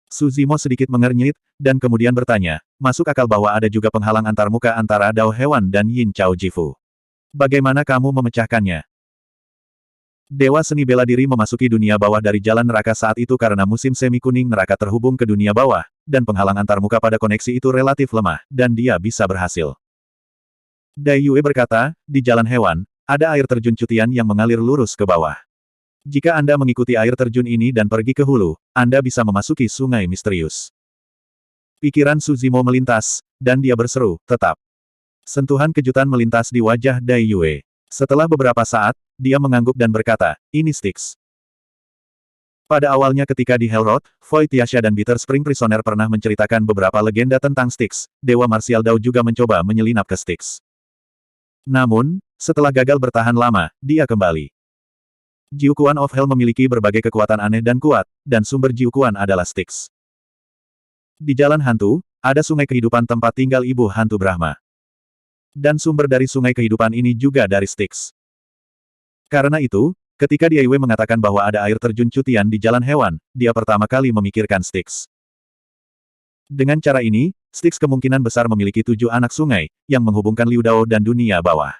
A: Su Zimo sedikit mengernyit, dan kemudian bertanya, masuk akal bahwa ada juga penghalang antarmuka antara Dao Hewan dan Yin Chao Jifu. Bagaimana kamu memecahkannya? Dewa seni bela diri memasuki dunia bawah dari jalan neraka saat itu karena musim semi kuning neraka terhubung ke dunia bawah, dan penghalang antarmuka pada koneksi itu relatif lemah, dan dia bisa berhasil. Dai Yue berkata, di jalan hewan, ada air terjun cutian yang mengalir lurus ke bawah. Jika Anda mengikuti air terjun ini dan pergi ke hulu, Anda bisa memasuki sungai misterius. Pikiran Su Zimo melintas, dan dia berseru, tetap. Sentuhan kejutan melintas di wajah Dai Yue. Setelah beberapa saat, dia mengangguk dan berkata, ini Styx. Pada awalnya ketika di Hellroth, Void Tiasha dan Bitter Spring Prisoner pernah menceritakan beberapa legenda tentang Styx. Dewa marsial Dao juga mencoba menyelinap ke Styx. Namun, setelah gagal bertahan lama, dia kembali. Jiuquan of Hell memiliki berbagai kekuatan aneh dan kuat, dan sumber Jiuquan adalah Styx. Di jalan hantu, ada sungai kehidupan tempat tinggal ibu hantu Brahma. Dan sumber dari sungai kehidupan ini juga dari Styx. Karena itu, ketika Dai Yue mengatakan bahwa ada air terjun cutian di jalan hewan, dia pertama kali memikirkan Styx. Dengan cara ini, Styx kemungkinan besar memiliki 7 anak sungai, yang menghubungkan Liu Dao dan dunia bawah.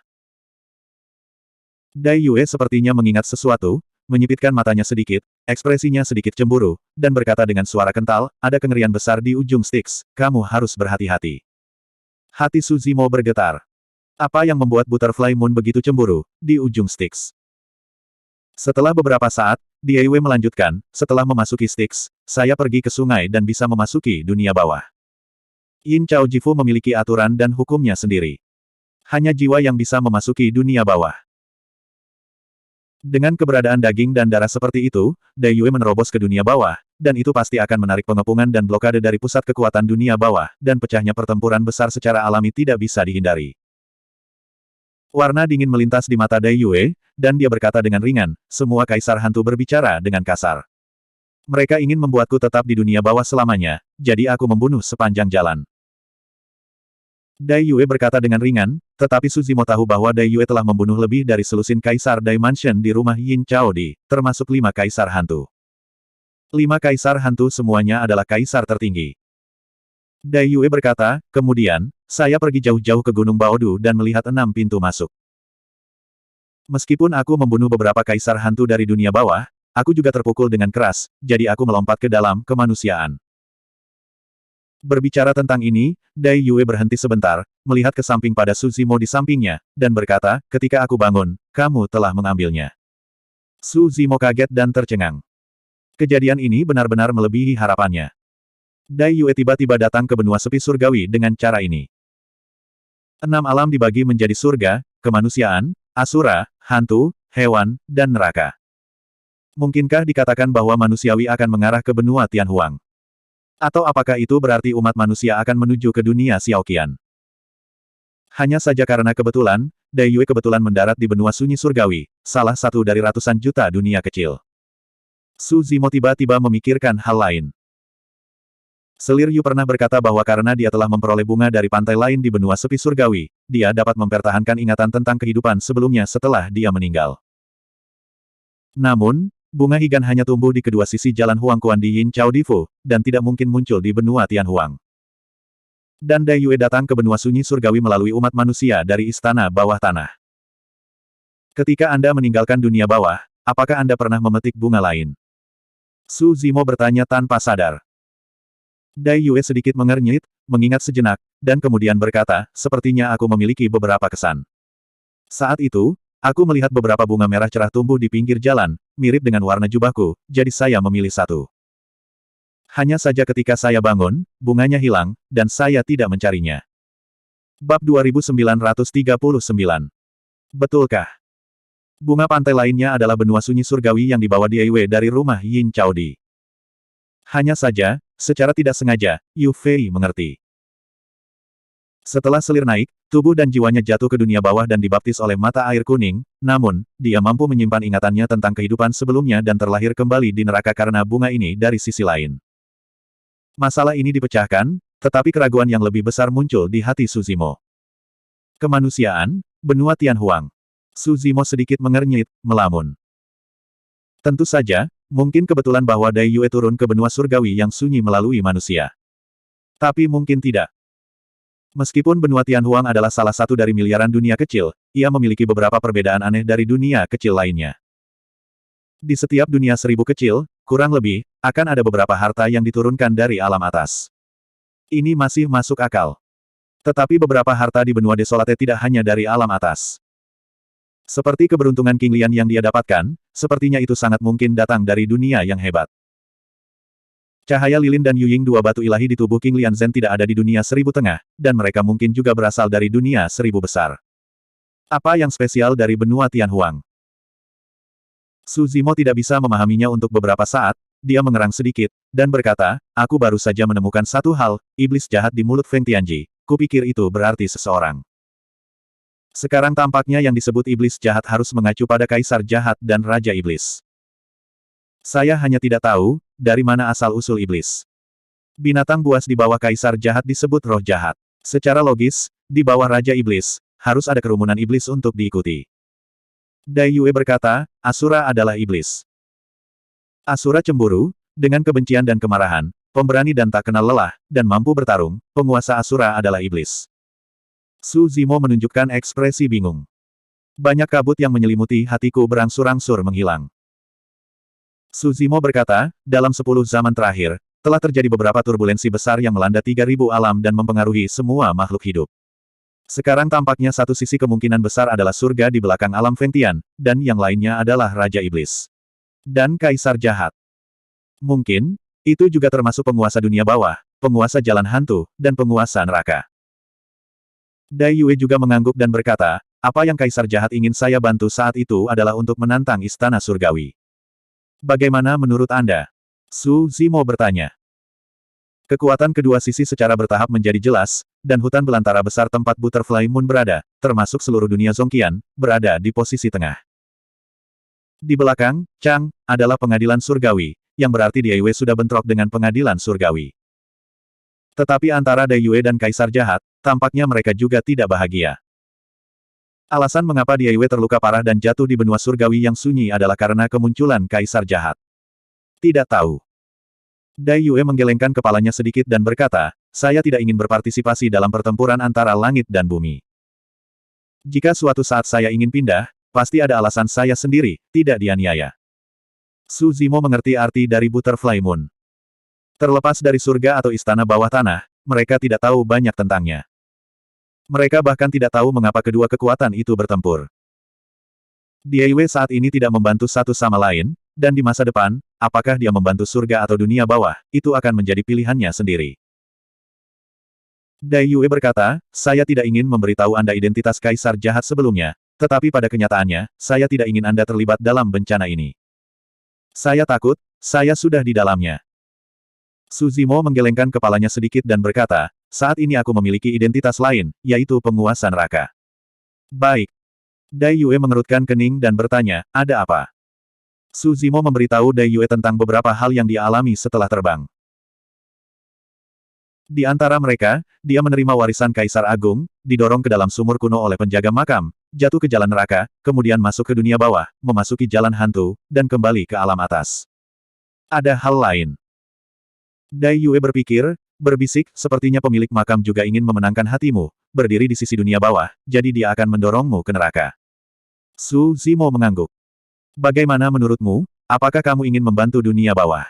A: Dai Yue sepertinya mengingat sesuatu, menyipitkan matanya sedikit, ekspresinya sedikit cemburu, dan berkata dengan suara kental, ada kengerian besar di ujung Styx, kamu harus berhati-hati. Hati Su Zimo bergetar. Apa yang membuat Butterfly Moon begitu cemburu, di ujung Styx? Setelah beberapa saat, Dai Yue melanjutkan, setelah memasuki Styx, saya pergi ke sungai dan bisa memasuki dunia bawah. Yin Chao Jifu memiliki aturan dan hukumnya sendiri. Hanya jiwa yang bisa memasuki dunia bawah. Dengan keberadaan daging dan darah seperti itu, Dai Yue menerobos ke dunia bawah, dan itu pasti akan menarik pengepungan dan blokade dari pusat kekuatan dunia bawah, dan pecahnya pertempuran besar secara alami tidak bisa dihindari. Warna dingin melintas di mata Dai Yue, dan dia berkata dengan ringan, semua kaisar hantu berbicara dengan kasar. Mereka ingin membuatku tetap di dunia bawah selamanya, jadi aku membunuh sepanjang jalan. Dai Yue berkata dengan ringan, tetapi Su Zimo tahu bahwa Dai Yue telah membunuh lebih dari selusin kaisar Dimension di rumah Yin Chao Di, termasuk 5 kaisar hantu. 5 kaisar hantu semuanya adalah kaisar tertinggi. Dai Yue berkata, kemudian, saya pergi jauh-jauh ke Gunung Baodu dan melihat 6 pintu masuk. Meskipun aku membunuh beberapa kaisar hantu dari dunia bawah, aku juga terpukul dengan keras, jadi aku melompat ke dalam kemanusiaan. Berbicara tentang ini, Dai Yue berhenti sebentar, melihat ke samping pada Su Zimo di sampingnya, dan berkata, ketika aku bangun, kamu telah mengambilnya. Su Zimo kaget dan tercengang. Kejadian ini benar-benar melebihi harapannya. Dai Yue tiba-tiba datang ke benua sepi surgawi dengan cara ini. 6 alam dibagi menjadi surga, kemanusiaan, asura, hantu, hewan, dan neraka. Mungkinkah dikatakan bahwa manusiawi akan mengarah ke benua Tianhuang? Atau apakah itu berarti umat manusia akan menuju ke dunia Xiaoqian? Hanya saja karena kebetulan, Dai Yue kebetulan mendarat di benua sunyi surgawi, salah satu dari ratusan juta dunia kecil. Su Zimo tiba-tiba memikirkan hal lain. Selir Yu pernah berkata bahwa karena dia telah memperoleh bunga dari pantai lain di benua sepi surgawi, dia dapat mempertahankan ingatan tentang kehidupan sebelumnya setelah dia meninggal. Namun, bunga higan hanya tumbuh di kedua sisi jalan Huangquan di Yin Chao Difu, dan tidak mungkin muncul di benua Tianhuang. Dan Dai Yue datang ke benua sunyi surgawi melalui umat manusia dari istana bawah tanah. Ketika Anda meninggalkan dunia bawah, apakah Anda pernah memetik bunga lain? Su Zimo bertanya tanpa sadar. Dai Yue sedikit mengernyit, mengingat sejenak, dan kemudian berkata, sepertinya aku memiliki beberapa kesan. Saat itu, aku melihat beberapa bunga merah cerah tumbuh di pinggir jalan, mirip dengan warna jubahku, jadi saya memilih satu. Hanya saja ketika saya bangun, bunganya hilang, dan saya tidak mencarinya. Bab 2939. Betulkah? Bunga pantai lainnya adalah benua sunyi surgawi yang dibawa Dai Yue dari rumah Yin Chao Di. Hanya saja, secara tidak sengaja, Yu Fei mengerti. Setelah selir naik, tubuh dan jiwanya jatuh ke dunia bawah dan dibaptis oleh mata air kuning, namun, dia mampu menyimpan ingatannya tentang kehidupan sebelumnya dan terlahir kembali di neraka karena bunga ini dari sisi lain. Masalah ini dipecahkan, tetapi keraguan yang lebih besar muncul di hati Su Zimo. Kemanusiaan, benua Tianhuang. Su Zimo sedikit mengernyit, melamun. Tentu saja, mungkin kebetulan bahwa Dai Yue turun ke benua surgawi yang sunyi melalui manusia. Tapi mungkin tidak. Meskipun benua Tianhuang adalah salah satu dari miliaran dunia kecil, ia memiliki beberapa perbedaan aneh dari dunia kecil lainnya. Di setiap dunia seribu kecil, kurang lebih, akan ada beberapa harta yang diturunkan dari alam atas. Ini masih masuk akal. Tetapi beberapa harta di benua Desolate tidak hanya dari alam atas. Seperti keberuntungan King Lian yang dia dapatkan, sepertinya itu sangat mungkin datang dari dunia yang hebat. Cahaya lilin dan Yuying dua batu ilahi di tubuh King Lian Zhen tidak ada di dunia seribu tengah, dan mereka mungkin juga berasal dari dunia seribu besar. Apa yang spesial dari benua Tianhuang? Su Zimo tidak bisa memahaminya untuk beberapa saat, dia mengerang sedikit, dan berkata, aku baru saja menemukan satu hal, iblis jahat di mulut Feng Tianji, kupikir itu berarti seseorang. Sekarang tampaknya yang disebut iblis jahat harus mengacu pada kaisar jahat dan raja iblis. Saya hanya tidak tahu, dari mana asal-usul iblis. Binatang buas di bawah kaisar jahat disebut roh jahat. Secara logis, di bawah raja iblis, harus ada kerumunan iblis untuk diikuti. Dai Yue berkata, Asura adalah iblis. Asura cemburu, dengan kebencian dan kemarahan, pemberani dan tak kenal lelah, dan mampu bertarung, penguasa Asura adalah iblis. Su Zimo menunjukkan ekspresi bingung. Banyak kabut yang menyelimuti hatiku berangsur-angsur menghilang. Su Zimo berkata, dalam 10 zaman terakhir, telah terjadi beberapa turbulensi besar yang melanda 3.000 alam dan mempengaruhi semua makhluk hidup. Sekarang tampaknya satu sisi kemungkinan besar adalah surga di belakang alam Feng Tian, dan yang lainnya adalah Raja Iblis. Dan Kaisar Jahat. Mungkin, itu juga termasuk penguasa dunia bawah, penguasa jalan hantu, dan penguasa neraka. Dai Yue juga mengangguk dan berkata, apa yang Kaisar Jahat ingin saya bantu saat itu adalah untuk menantang istana surgawi. Bagaimana menurut Anda? Su Zimo bertanya. Kekuatan kedua sisi secara bertahap menjadi jelas, dan hutan belantara besar tempat Butterfly Moon berada, termasuk seluruh dunia Zongqian, berada di posisi tengah. Di belakang, Chang, adalah pengadilan surgawi, yang berarti Dai Yue sudah bentrok dengan pengadilan surgawi. Tetapi antara Dai Yue dan Kaisar Jahat, tampaknya mereka juga tidak bahagia. Alasan mengapa Dai Yue terluka parah dan jatuh di benua surgawi yang sunyi adalah karena kemunculan Kaisar Jahat. Tidak tahu. Dai Yue menggelengkan kepalanya sedikit dan berkata, saya tidak ingin berpartisipasi dalam pertempuran antara langit dan bumi. Jika suatu saat saya ingin pindah, pasti ada alasan saya sendiri, tidak dianiaya. Su Zimo mengerti arti dari Butterfly Moon. Terlepas dari surga atau istana bawah tanah, mereka tidak tahu banyak tentangnya. Mereka bahkan tidak tahu mengapa kedua kekuatan itu bertempur. Dai Yue saat ini tidak membantu satu sama lain, dan di masa depan, apakah dia membantu surga atau dunia bawah, itu akan menjadi pilihannya sendiri. Dai Yue berkata, saya tidak ingin memberitahu Anda identitas Kaisar Jahat sebelumnya, tetapi pada kenyataannya, saya tidak ingin Anda terlibat dalam bencana ini. Saya takut, saya sudah di dalamnya. Su Zimo menggelengkan kepalanya sedikit dan berkata, saat ini aku memiliki identitas lain, yaitu penguasa neraka. Baik. Dai Yue mengerutkan kening dan bertanya, ada apa? Su Zimo memberitahu Dai Yue tentang beberapa hal yang dia alami setelah terbang. Di antara mereka, dia menerima warisan Kaisar Agung, didorong ke dalam sumur kuno oleh penjaga makam, jatuh ke jalan neraka, kemudian masuk ke dunia bawah, memasuki jalan hantu, dan kembali ke alam atas. Ada hal lain. Dai Yue berpikir, berbisik, sepertinya pemilik makam juga ingin memenangkan hatimu, berdiri di sisi dunia bawah, jadi dia akan mendorongmu ke neraka. Su Zimo mengangguk. Bagaimana menurutmu, apakah kamu ingin membantu dunia bawah?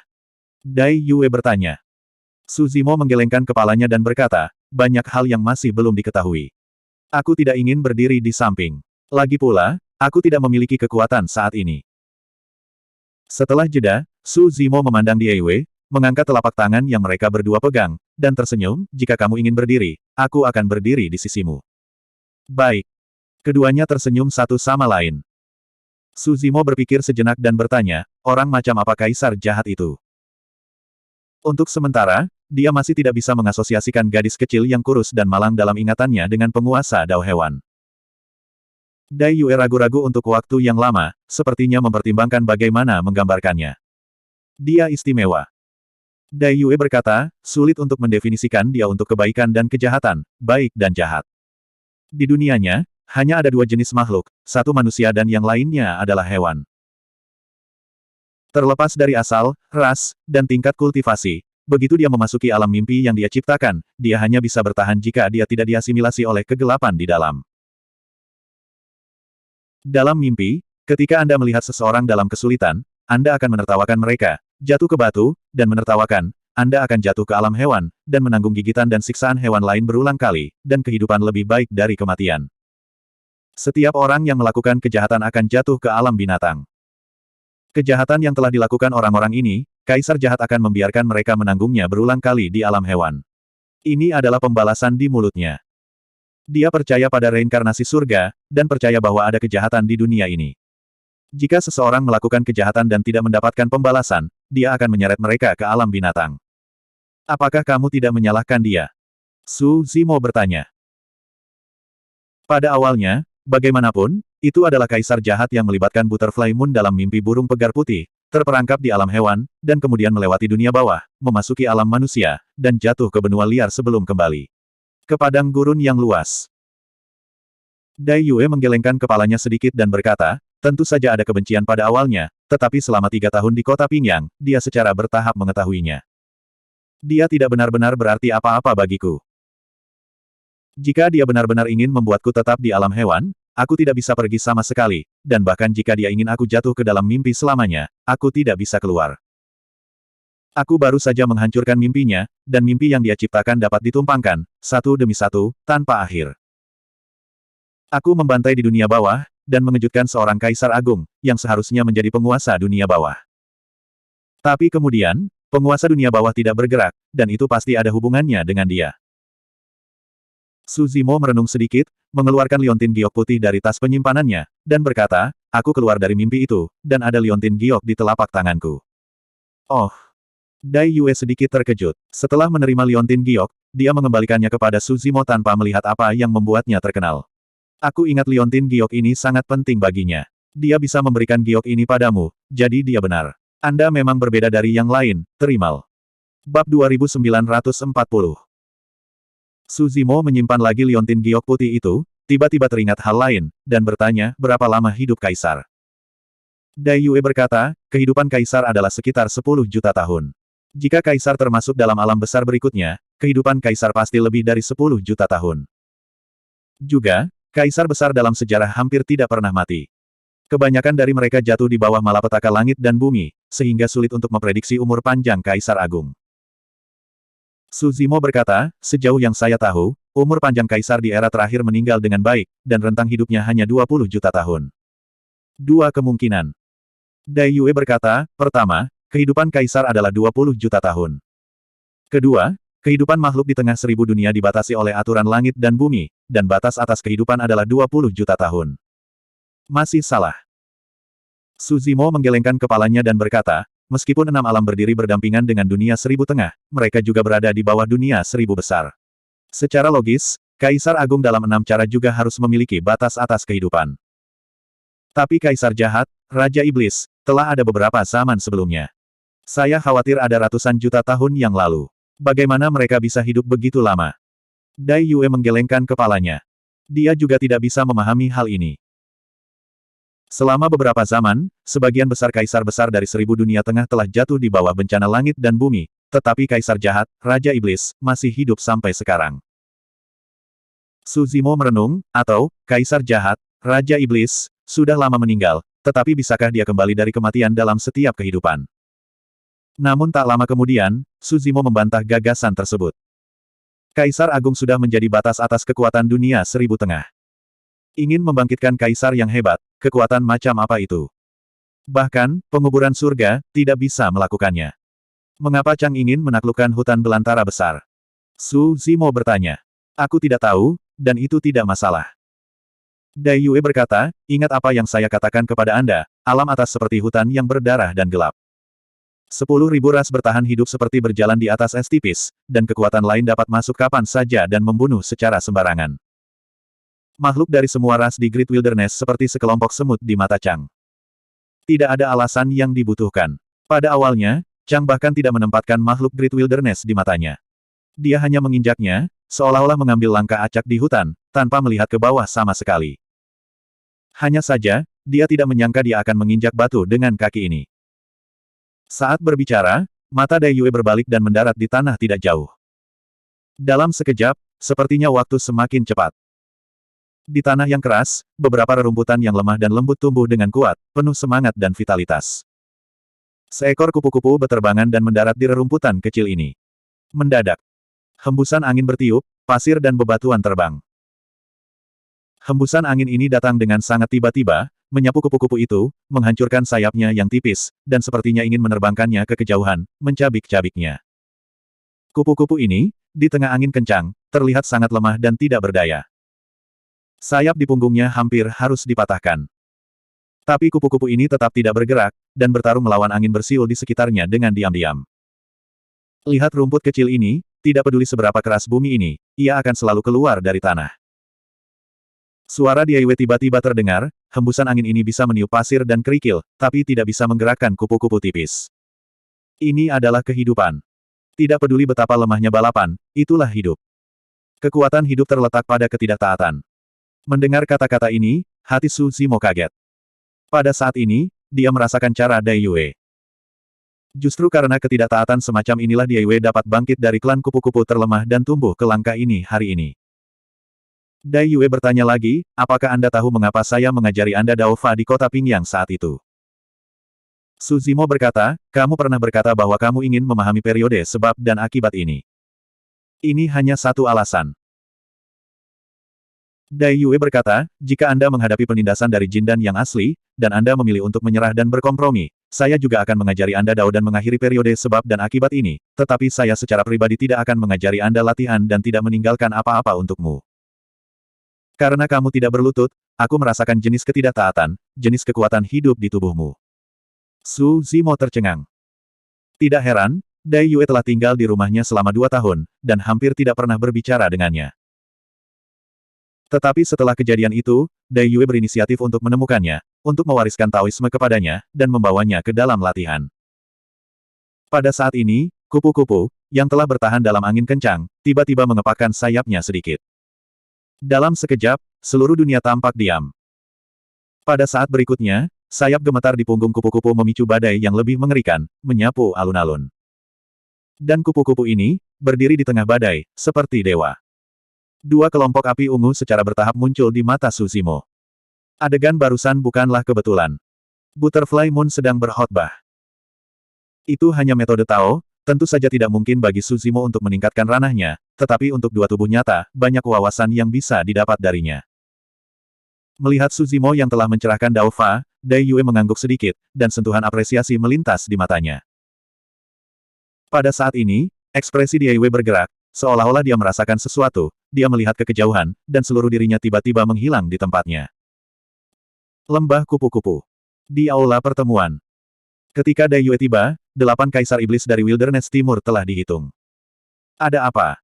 A: Dai Yue bertanya. Su Zimo menggelengkan kepalanya dan berkata, banyak hal yang masih belum diketahui. Aku tidak ingin berdiri di samping. Lagi pula, aku tidak memiliki kekuatan saat ini. Setelah jeda, Su Zimo memandang Dai Yue, mengangkat telapak tangan yang mereka berdua pegang, dan tersenyum, jika kamu ingin berdiri, aku akan berdiri di sisimu. Baik. Keduanya tersenyum satu sama lain. Su Zimo berpikir sejenak dan bertanya, orang macam apa Kaisar Jahat itu? Untuk sementara, dia masih tidak bisa mengasosiasikan gadis kecil yang kurus dan malang dalam ingatannya dengan penguasa Dao hewan. Dai Yue ragu-ragu untuk waktu yang lama, sepertinya mempertimbangkan bagaimana menggambarkannya. Dia istimewa. Dai Yue berkata, sulit untuk mendefinisikan dia untuk kebaikan dan kejahatan, baik dan jahat. Di dunianya, hanya ada dua jenis makhluk, satu manusia dan yang lainnya adalah hewan. Terlepas dari asal, ras, dan tingkat kultivasi, begitu dia memasuki alam mimpi yang dia ciptakan, dia hanya bisa bertahan jika dia tidak diasimilasi oleh kegelapan di dalam. Dalam mimpi, ketika Anda melihat seseorang dalam kesulitan, Anda akan menertawakan mereka, jatuh ke batu, dan menertawakan, Anda akan jatuh ke alam hewan, dan menanggung gigitan dan siksaan hewan lain berulang kali, dan kehidupan lebih baik dari kematian. Setiap orang yang melakukan kejahatan akan jatuh ke alam binatang. Kejahatan yang telah dilakukan orang-orang ini, Kaisar Jahat akan membiarkan mereka menanggungnya berulang kali di alam hewan. Ini adalah pembalasan di mulutnya. Dia percaya pada reinkarnasi surga, dan percaya bahwa ada kejahatan di dunia ini. Jika seseorang melakukan kejahatan dan tidak mendapatkan pembalasan, dia akan menyeret mereka ke alam binatang. Apakah kamu tidak menyalahkan dia? Su Zimo bertanya. Pada awalnya, bagaimanapun, itu adalah Kaisar Jahat yang melibatkan Butterfly Moon dalam mimpi burung pegar putih, terperangkap di alam hewan, dan kemudian melewati dunia bawah, memasuki alam manusia, dan jatuh ke benua liar sebelum kembali ke padang gurun yang luas. Dai Yue menggelengkan kepalanya sedikit dan berkata, tentu saja ada kebencian pada awalnya, tetapi selama 3 tahun di kota Pingyang, dia secara bertahap mengetahuinya. Dia tidak benar-benar berarti apa-apa bagiku. Jika dia benar-benar ingin membuatku tetap di alam hewan, aku tidak bisa pergi sama sekali, dan bahkan jika dia ingin aku jatuh ke dalam mimpi selamanya, aku tidak bisa keluar. Aku baru saja menghancurkan mimpinya, dan mimpi yang dia ciptakan dapat ditumpangkan, satu demi satu, tanpa akhir. Aku membantai di dunia bawah, dan mengejutkan seorang kaisar agung, yang seharusnya menjadi penguasa dunia bawah. Tapi kemudian, penguasa dunia bawah tidak bergerak, dan itu pasti ada hubungannya dengan dia. Su Zimo merenung sedikit, mengeluarkan liontin giok putih dari tas penyimpanannya, dan berkata, aku keluar dari mimpi itu, dan ada liontin giok di telapak tanganku. Oh! Dai Yue sedikit terkejut. Setelah menerima liontin giok, dia mengembalikannya kepada Su Zimo tanpa melihat apa yang membuatnya terkenal. Aku ingat liontin giok ini sangat penting baginya. Dia bisa memberikan giok ini padamu, jadi dia benar. Anda memang berbeda dari yang lain, terimal. Bab 2940. Su Zimo menyimpan lagi liontin giok putih itu, tiba-tiba teringat hal lain, dan bertanya, berapa lama hidup Kaisar? Dai Yue berkata, kehidupan Kaisar adalah sekitar 10 juta tahun. Jika Kaisar termasuk dalam alam besar berikutnya, kehidupan Kaisar pasti lebih dari 10 juta tahun. Juga, Kaisar besar dalam sejarah hampir tidak pernah mati. Kebanyakan dari mereka jatuh di bawah malapetaka langit dan bumi, sehingga sulit untuk memprediksi umur panjang Kaisar Agung. Su Zimo berkata, sejauh yang saya tahu, umur panjang Kaisar di era terakhir meninggal dengan baik, dan rentang hidupnya hanya 20 juta tahun. Dua kemungkinan. Dai Yue berkata, pertama, kehidupan Kaisar adalah 20 juta tahun. Kedua, kehidupan makhluk di tengah 1000 dunia dibatasi oleh aturan langit dan bumi, dan batas atas kehidupan adalah 20 juta tahun. Masih salah. Su Zimo menggelengkan kepalanya dan berkata, meskipun 6 alam berdiri berdampingan dengan dunia 1000 tengah, mereka juga berada di bawah dunia 1000 besar. Secara logis, Kaisar Agung dalam 6 cara juga harus memiliki batas atas kehidupan. Tapi Kaisar Jahat, Raja Iblis, telah ada beberapa zaman sebelumnya. Saya khawatir ada ratusan juta tahun yang lalu. Bagaimana mereka bisa hidup begitu lama? Dai Yue menggelengkan kepalanya. Dia juga tidak bisa memahami hal ini. Selama beberapa zaman, sebagian besar kaisar besar dari 1000 dunia tengah telah jatuh di bawah bencana langit dan bumi, tetapi Kaisar Jahat, Raja Iblis, masih hidup sampai sekarang. Su Zimo merenung, atau, Kaisar Jahat, Raja Iblis, sudah lama meninggal, tetapi bisakah dia kembali dari kematian dalam setiap kehidupan? Namun tak lama kemudian, Su Zimo membantah gagasan tersebut. Kaisar Agung sudah menjadi batas atas kekuatan dunia 1000 tengah. Ingin membangkitkan kaisar yang hebat, kekuatan macam apa itu? Bahkan, penguburan surga, tidak bisa melakukannya. Mengapa Chang ingin menaklukkan hutan belantara besar? Su Zimo bertanya. Aku tidak tahu, dan itu tidak masalah. Dai Yue berkata, ingat apa yang saya katakan kepada Anda, alam atas seperti hutan yang berdarah dan gelap. 10.000 ras bertahan hidup seperti berjalan di atas es tipis, dan kekuatan lain dapat masuk kapan saja dan membunuh secara sembarangan. Makhluk dari semua ras di Great Wilderness seperti sekelompok semut di mata Chang. Tidak ada alasan yang dibutuhkan. Pada awalnya, Chang bahkan tidak menempatkan makhluk Great Wilderness di matanya. Dia hanya menginjaknya, seolah-olah mengambil langkah acak di hutan, tanpa melihat ke bawah sama sekali. Hanya saja, dia tidak menyangka dia akan menginjak batu dengan kaki ini. Saat berbicara, mata Dai Yue berbalik dan mendarat di tanah tidak jauh. Dalam sekejap, sepertinya waktu semakin cepat. Di tanah yang keras, beberapa rerumputan yang lemah dan lembut tumbuh dengan kuat, penuh semangat dan vitalitas. Seekor kupu-kupu beterbangan dan mendarat di rerumputan kecil ini. Mendadak, hembusan angin bertiup, pasir dan bebatuan terbang. Hembusan angin ini datang dengan sangat tiba-tiba, menyapu kupu-kupu itu, menghancurkan sayapnya yang tipis, dan sepertinya ingin menerbangkannya ke kejauhan, mencabik-cabiknya. Kupu-kupu ini, di tengah angin kencang, terlihat sangat lemah dan tidak berdaya. Sayap di punggungnya hampir harus dipatahkan. Tapi kupu-kupu ini tetap tidak bergerak, dan bertarung melawan angin bersiul di sekitarnya dengan diam-diam. Lihat rumput kecil ini, tidak peduli seberapa keras bumi ini, ia akan selalu keluar dari tanah. Suara Dai Yue tiba-tiba terdengar, hembusan angin ini bisa meniup pasir dan kerikil, tapi tidak bisa menggerakkan kupu-kupu tipis. Ini adalah kehidupan. Tidak peduli betapa lemahnya balapan, itulah hidup. Kekuatan hidup terletak pada ketidaktaatan. Mendengar kata-kata ini, hati Su Zimo kaget. Pada saat ini, dia merasakan cara Dai Yue. Justru karena ketidaktaatan semacam inilah Dai Yue dapat bangkit dari klan kupu-kupu terlemah dan tumbuh ke langkah ini hari ini. Dai Yue bertanya lagi, apakah Anda tahu mengapa saya mengajari Anda Dao Fa di kota Pingyang saat itu? Su Zimo berkata, kamu pernah berkata bahwa kamu ingin memahami periode sebab dan akibat ini. Ini hanya satu alasan. Dai Yue berkata, jika Anda menghadapi penindasan dari Jin Dan yang asli, dan Anda memilih untuk menyerah dan berkompromi, saya juga akan mengajari Anda Dao dan mengakhiri periode sebab dan akibat ini, tetapi saya secara pribadi tidak akan mengajari Anda latihan dan tidak meninggalkan apa-apa untukmu. Karena kamu tidak berlutut, aku merasakan jenis ketidaktaatan, jenis kekuatan hidup di tubuhmu. Su Zimo tercengang. Tidak heran, Dai Yue telah tinggal di rumahnya selama 2 tahun, dan hampir tidak pernah berbicara dengannya. Tetapi setelah kejadian itu, Dai Yue berinisiatif untuk menemukannya, untuk mewariskan Taoisme kepadanya, dan membawanya ke dalam latihan. Pada saat ini, kupu-kupu, yang telah bertahan dalam angin kencang, tiba-tiba mengepakkan sayapnya sedikit. Dalam sekejap, seluruh dunia tampak diam. Pada saat berikutnya, sayap gemetar di punggung kupu-kupu memicu badai yang lebih mengerikan, menyapu alun-alun. Dan kupu-kupu ini, berdiri di tengah badai, seperti dewa. 2 kelompok api ungu secara bertahap muncul di mata Su Zimo. Adegan barusan bukanlah kebetulan. Butterfly Moon sedang berkhotbah. Itu hanya metode Tao, tentu saja tidak mungkin bagi Su Zimo untuk meningkatkan ranahnya, tetapi untuk 2 tubuh nyata, banyak wawasan yang bisa didapat darinya. Melihat Su Zimo yang telah mencerahkan Dao Fa, Dai Yue mengangguk sedikit, dan sentuhan apresiasi melintas di matanya. Pada saat ini, ekspresi Dai Yue bergerak, seolah-olah dia merasakan sesuatu, dia melihat ke kejauhan, dan seluruh dirinya tiba-tiba menghilang di tempatnya. Lembah kupu-kupu. Di aula pertemuan. Ketika Dai Yue tiba, 8 kaisar iblis dari Wilderness Timur telah dihitung. Ada apa?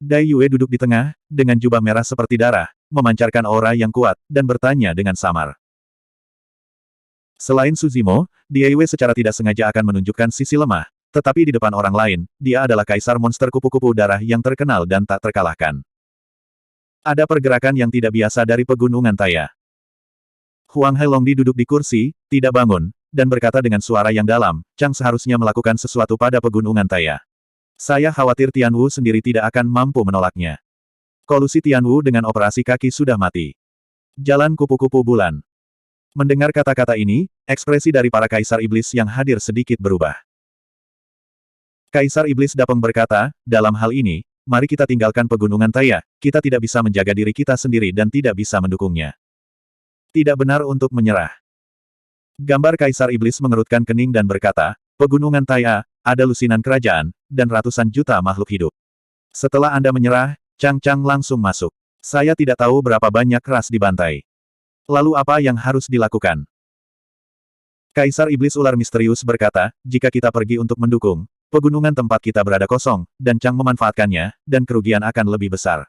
A: Dai Yue duduk di tengah, dengan jubah merah seperti darah, memancarkan aura yang kuat, dan bertanya dengan samar. Selain Su Zimo, Dai Yue secara tidak sengaja akan menunjukkan sisi lemah, tetapi di depan orang lain, dia adalah kaisar monster kupu-kupu darah yang terkenal dan tak terkalahkan. Ada pergerakan yang tidak biasa dari pegunungan Taya. Huang Hailongdi duduk di kursi, tidak bangun, dan berkata dengan suara yang dalam, Chang seharusnya melakukan sesuatu pada pegunungan Taya. Saya khawatir Tianwu sendiri tidak akan mampu menolaknya. Kolusi Tianwu dengan operasi kaki sudah mati. Jalan kupu-kupu bulan. Mendengar kata-kata ini, ekspresi dari para kaisar iblis yang hadir sedikit berubah. Kaisar iblis Dapeng berkata, dalam hal ini, mari kita tinggalkan pegunungan Taya, kita tidak bisa menjaga diri kita sendiri dan tidak bisa mendukungnya. Tidak benar untuk menyerah. Gambar Kaisar Iblis mengerutkan kening dan berkata, pegunungan Taya, ada lusinan kerajaan, dan ratusan juta makhluk hidup. Setelah Anda menyerah, Chang langsung masuk. Saya tidak tahu berapa banyak ras dibantai. Lalu apa yang harus dilakukan? Kaisar Iblis Ular misterius berkata, jika kita pergi untuk mendukung, pegunungan tempat kita berada kosong, dan Chang memanfaatkannya, dan kerugian akan lebih besar.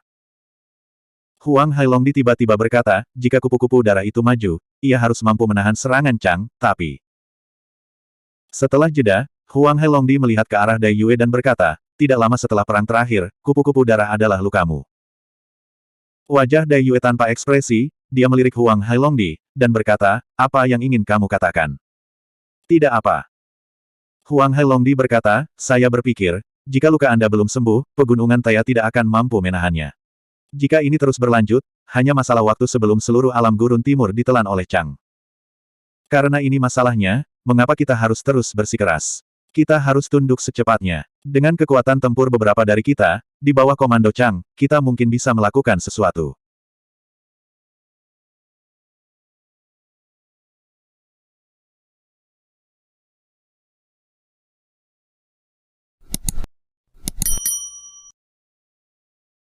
A: Huang Hailongdi tiba-tiba berkata, jika kupu-kupu udara itu maju, ia harus mampu menahan serangan Chang, tapi... Setelah jeda, Huang Hailongdi melihat ke arah Dai Yue dan berkata, tidak lama setelah perang terakhir, kupu-kupu darah adalah lukamu. Wajah Dai Yue tanpa ekspresi, dia melirik Huang Hailongdi, dan berkata, apa yang ingin kamu katakan? Tidak apa. Huang Hailongdi berkata, saya berpikir, jika luka Anda belum sembuh, pegunungan Taya tidak akan mampu menahannya. Jika ini terus berlanjut, hanya masalah waktu sebelum seluruh alam gurun timur ditelan oleh Chang. Karena ini masalahnya, mengapa kita harus terus bersikeras? Kita harus tunduk secepatnya. Dengan kekuatan tempur beberapa dari kita, di bawah komando Chang, kita mungkin bisa melakukan sesuatu.